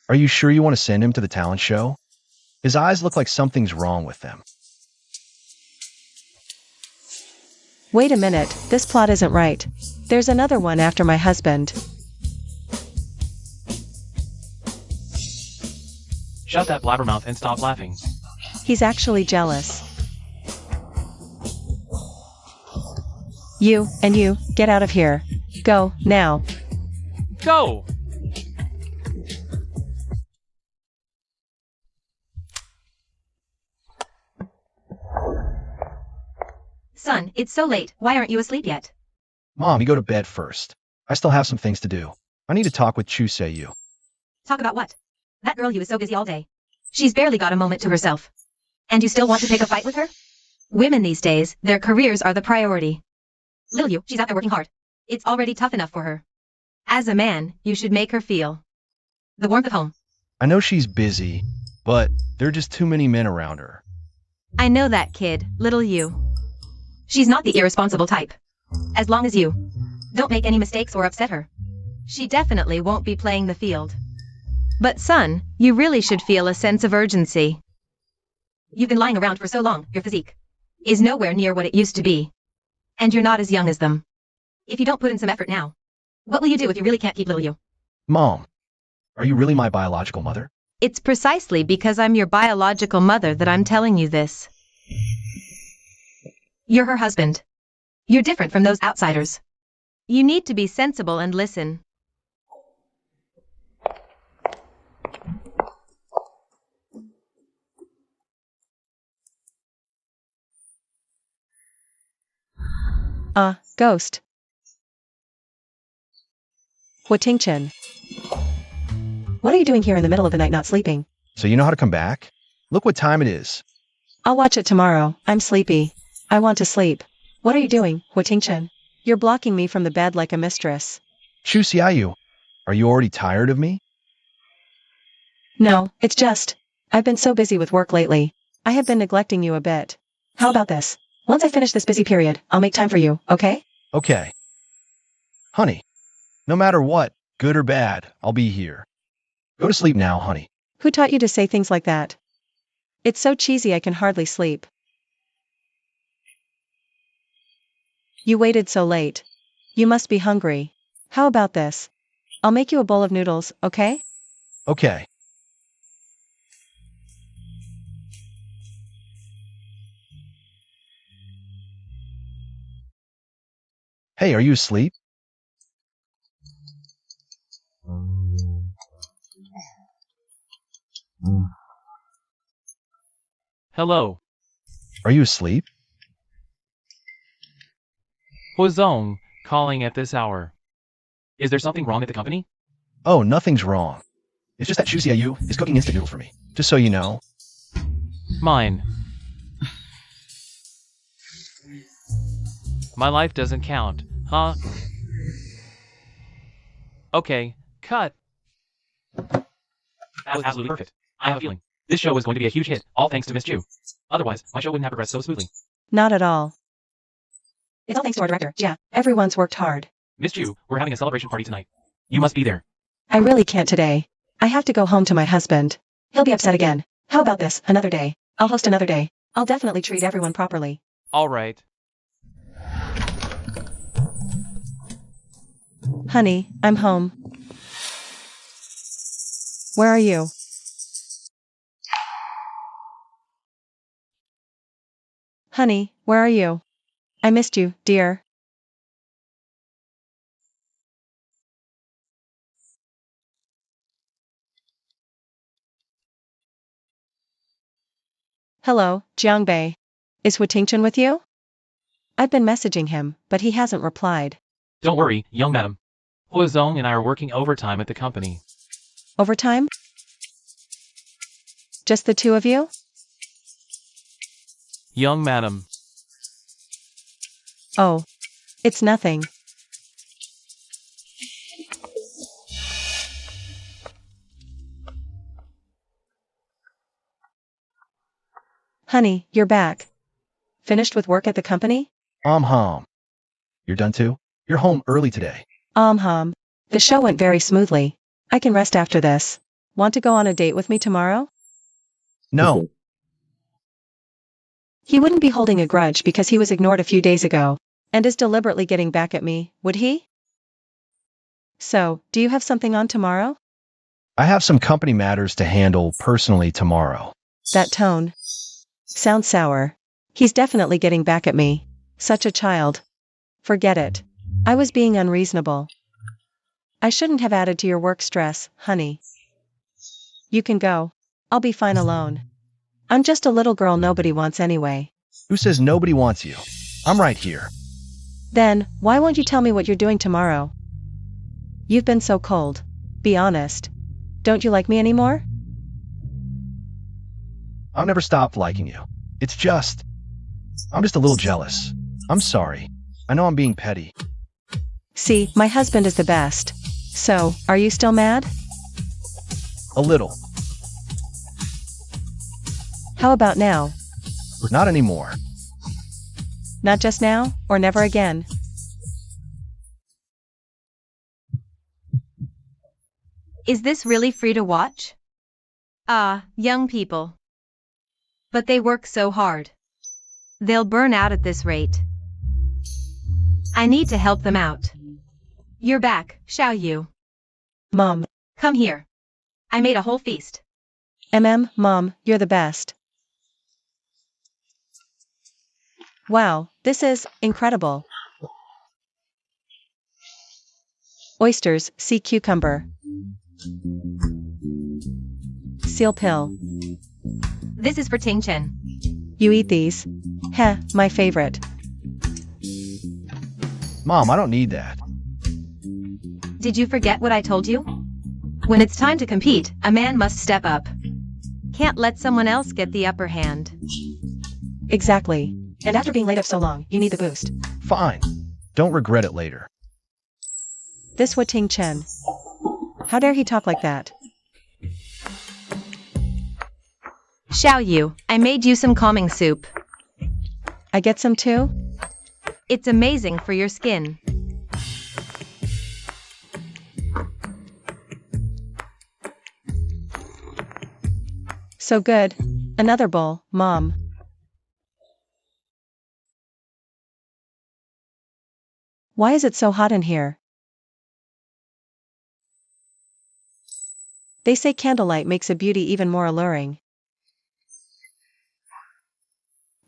Are you sure you want to send him to the talent show? His eyes look like something's wrong with them. Wait a minute, this plot isn't right. There's another one after my husband. Shut that blabbermouth and stop laughing. He's actually jealous. You, and you, get out of here. Go, now. Go! Son, it's so late. Why aren't you asleep yet? Mom, you go to bed first. I still have some things to do. I need to talk with Chuseyu. Talk about what? That girl you is so busy all day. She's barely got a moment to herself. And you still want to pick a fight with her? Women these days, their careers are the priority. Little you, she's out there working hard. It's already tough enough for her. As a man, you should make her feel the warmth of home. I know she's busy, but there are just too many men around her. I know that kid, little you. She's not the irresponsible type. As long as you don't make any mistakes or upset her. She definitely won't be playing the field. But son, you really should feel a sense of urgency. You've been lying around for so long, your physique is nowhere near what it used to be. And you're not as young as them. If you don't put in some effort now, what will you do if you really can't keep little you? Mom, are you really my biological mother? It's precisely because I'm your biological mother that I'm telling you this. You're her husband. You're different from those outsiders. You need to be sensible and listen. Ghost. Watingchen. What are you doing here in the middle of the night not sleeping? So you know how to come back? Look what time it is. I'll watch it tomorrow. I'm sleepy. I want to sleep. What are you doing, Watingchen? You're blocking me from the bed like a mistress. Chuseyu, are you already tired of me? No, it's just, I've been so busy with work lately. I have been neglecting you a bit. How about this? Once I finish this busy period, I'll make time for you, okay? Okay. Honey, no matter what, good or bad, I'll be here. Go to sleep now, honey. Who taught you to say things like that? It's so cheesy I can hardly sleep. You waited so late. You must be hungry. How about this? I'll make you a bowl of noodles, okay? Okay. Hey, are you asleep? Hello. Are you asleep? Huazong, calling at this hour. Is there something wrong at the company? Oh, nothing's wrong. It's just that Chuseyu is cooking instant noodles for me. Just so you know. Mine. My life doesn't count, huh? Okay, cut. That was absolutely perfect. I have a feeling this show was going to be a huge hit, all thanks to Miss Chu. Otherwise, my show wouldn't have progressed so smoothly. Not at all. It's all thanks to our director, yeah. Everyone's worked hard. Miss Chu, we're having a celebration party tonight. You must be there. I really can't today. I have to go home to my husband. He'll be upset again. How about this, another day? I'll host another day. I'll definitely treat everyone properly. All right. Honey, I'm home. Where are you? Honey, where are you? I missed you, dear. Hello, Jiangbei. Is Watingchen with you? I've been messaging him, but he hasn't replied. Don't worry, young madam. Huazong and I are working overtime at the company. Overtime? Just the two of you? Young madam. Oh. It's nothing. Honey, you're back. Finished with work at the company? Hum. You're done too? You're home early today. Hum. The show went very smoothly. I can rest after this. Want to go on a date with me tomorrow? No, He wouldn't be holding a grudge because he was ignored a few days ago, and is deliberately getting back at me, would he? So, do you have something on tomorrow? I have some company matters to handle personally tomorrow. That tone sounds sour. He's definitely getting back at me. Such a child. Forget it. I was being unreasonable. I shouldn't have added to your work stress, honey. You can go. I'll be fine alone. I'm just a little girl nobody wants anyway. Who says nobody wants you? I'm right here. Then, why won't you tell me what you're doing tomorrow? You've been so cold. Be honest. Don't you like me anymore? I'll never stop liking you. It's just... I'm just a little jealous. I'm sorry. I know I'm being petty. See, my husband is the best. So, are you still mad? A little. How about now? Not anymore. Not just now, or never again? Is this really free to watch? Ah, young people. But they work so hard. They'll burn out at this rate. I need to help them out. You're back, shall you? Mom. Come here. I made a whole feast. Mom, you're the best. Wow, this is incredible. Oysters, sea cucumber. Seal pill. This is for Ting Chen. You eat these? Heh, my favorite. Mom, I don't need that. Did you forget what I told you? When it's time to compete, a man must step up. Can't let someone else get the upper hand. Exactly. And after being laid up so long, you need the boost. Fine. Don't regret it later. This what Ting Chen. How dare he talk like that? Shall you? I made you some calming soup. I get some too? It's amazing for your skin. So good. Another bowl, Mom. Why is it so hot in here? They say candlelight makes a beauty even more alluring.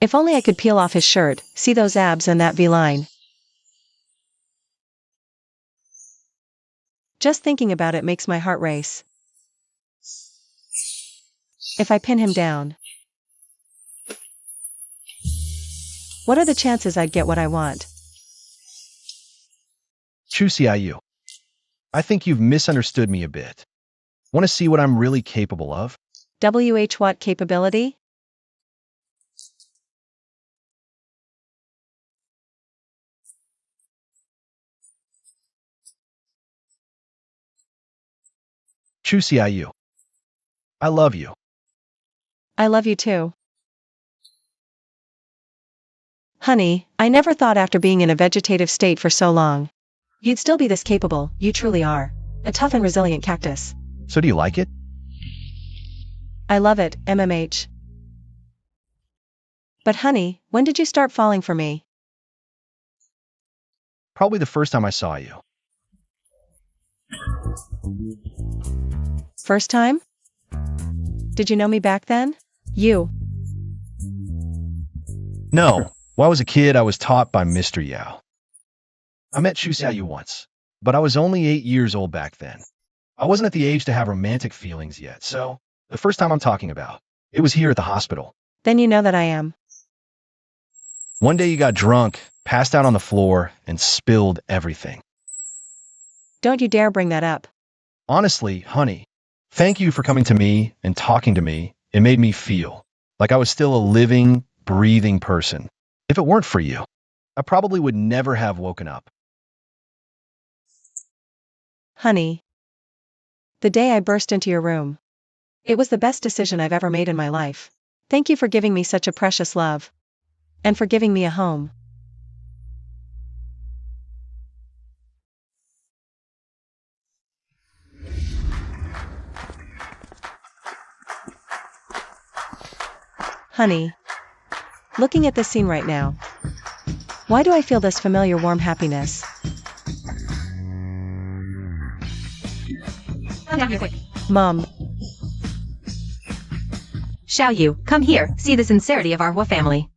If only I could peel off his shirt, see those abs and that V-line. Just thinking about it makes my heart race. If I pin him down, what are the chances I'd get what I want? Chusiayu. I think you've misunderstood me a bit. Want to see what I'm really capable of? What capability? Chusiayu. I love you. I love you too. Honey, I never thought after being in a vegetative state for so long, you'd still be this capable. You truly are. A tough and resilient cactus. So do you like it? I love it, MMH. But honey, when did you start falling for me? Probably the first time I saw you. First time? Did you know me back then? You. No. When I was a kid, I was taught by Mr. Yao. I met Chusiayu once, but I was only 8 years old back then. I wasn't at the age to have romantic feelings yet, so the first time I'm talking about, it was here at the hospital. Then you know that I am. One day you got drunk, passed out on the floor, and spilled everything. Don't you dare bring that up. Honestly, honey, thank you for coming to me and talking to me. It made me feel like I was still a living, breathing person. If it weren't for you, I probably would never have woken up. Honey. The day I burst into your room. It was the best decision I've ever made in my life. Thank you for giving me such a precious love. And for giving me a home. Honey. Looking at this scene right now. Why do I feel this familiar warm happiness? Come down here quick. Mom. Shall you, come here, see the sincerity of our Hua family.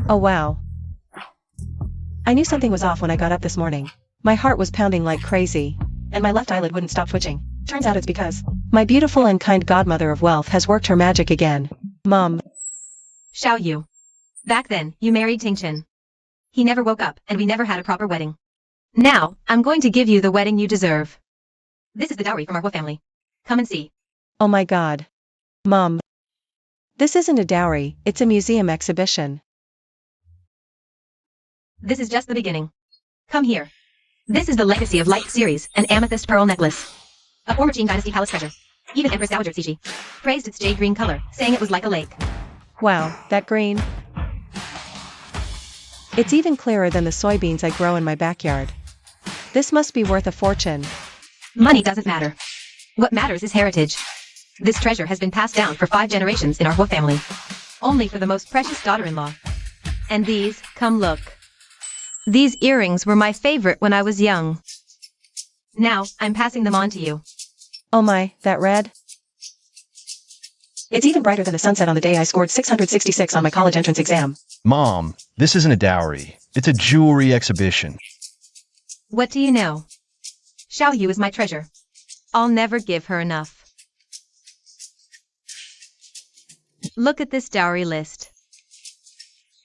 Oh wow. I knew something was off when I got up this morning. My heart was pounding like crazy, and my left eyelid wouldn't stop twitching. Turns out it's because my beautiful and kind godmother of wealth has worked her magic again. Mom. Shall you? Back then, you married Tingchen. He never woke up, and we never had a proper wedding. Now, I'm going to give you the wedding you deserve. This is the dowry from our Hua family. Come and see. Oh my god. Mom. This isn't a dowry, it's a museum exhibition. This is just the beginning. Come here. This is the Legacy of Light series, an amethyst pearl necklace. A former Qing Dynasty palace treasure. Even Empress Dowager Cixi praised its jade green color, saying it was like a lake. Wow, that green. It's even clearer than the soybeans I grow in my backyard. This must be worth a fortune. Money doesn't matter. What matters is heritage. This treasure has been passed down for 5 generations in our Hua family. Only for the most precious daughter-in-law. And these, come look. These earrings were my favorite when I was young. Now, I'm passing them on to you. Oh my, that red? It's even brighter than the sunset on the day I scored 666 on my college entrance exam. Mom, this isn't a dowry. It's a jewelry exhibition. What do you know? Xiao Yu is my treasure. I'll never give her enough. Look at this dowry list.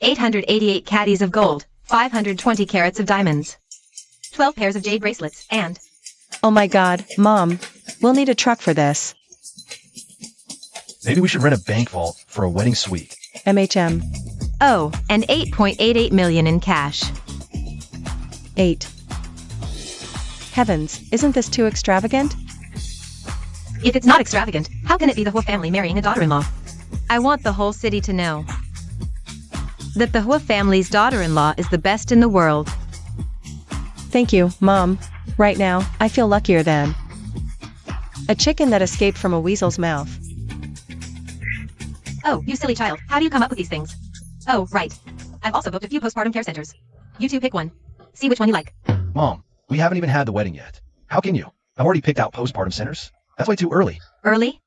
888 caddies of gold, 520 carats of diamonds, 12 pairs of jade bracelets, and... Oh my god, Mom. We'll need a truck for this. Maybe we should rent a bank vault for a wedding suite. MHM. Oh, and 8.88 million in cash. 8. Heavens, isn't this too extravagant? If it's not extravagant, how can it be the Hua family marrying a daughter-in-law? I want the whole city to know that the Hua family's daughter-in-law is the best in the world. Thank you, Mom. Right now, I feel luckier than a chicken that escaped from a weasel's mouth. Oh, you silly child, how do you come up with these things? Oh, right. I've also booked a few postpartum care centers. You two pick one. See which one you like. Mom, we haven't even had the wedding yet. How can you? I've already picked out postpartum centers. That's way too early. Early?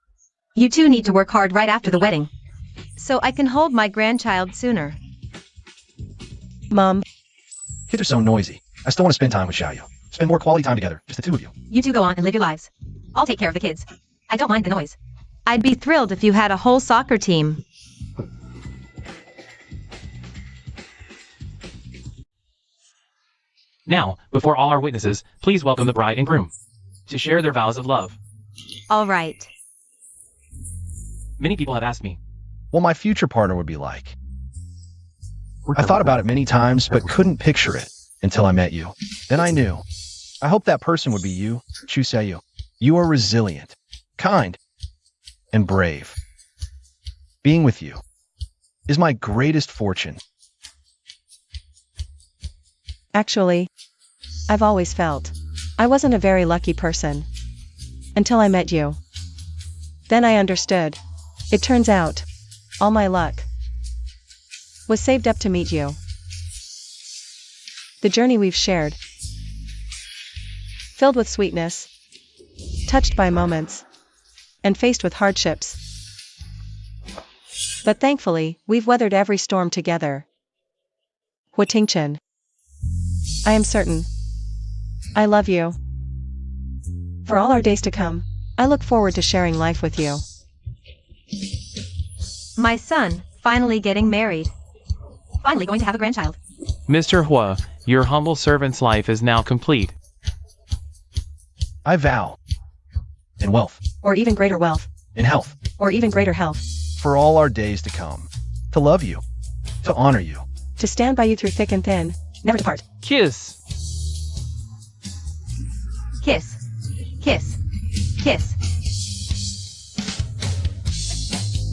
You two need to work hard right after the wedding, so I can hold my grandchild sooner. Mom. Kids are so noisy. I still want to spend time with Xiaoyu. Spend more quality time together, just the two of you. You two go on and live your lives. I'll take care of the kids. I don't mind the noise. I'd be thrilled if you had a whole soccer team. Now, before all our witnesses, please welcome the bride and groom to share their vows of love. All right. Many people have asked me what my future partner would be like. I thought about it many times, but couldn't picture it until I met you. Then I knew. I hoped that person would be you, Chu Seiyu. You are resilient, kind, and brave. Being with you is my greatest fortune. Actually, I've always felt I wasn't a very lucky person until I met you. Then I understood. It turns out, all my luck was saved up to meet you. The journey we've shared, filled with sweetness, touched by moments, and faced with hardships. But thankfully, we've weathered every storm together. Hua Tingchen. I am certain. I love you. For all our days to come, I look forward to sharing life with you. My son, finally getting married. Finally going to have a grandchild. Mr. Hua, your humble servant's life is now complete. I vow, in wealth, Or even greater wealth. in health, Or even greater health. for all our days to come, to love you, to honor you. To stand by you through thick and thin, never to part. Kiss. Kiss. Kiss. Kiss.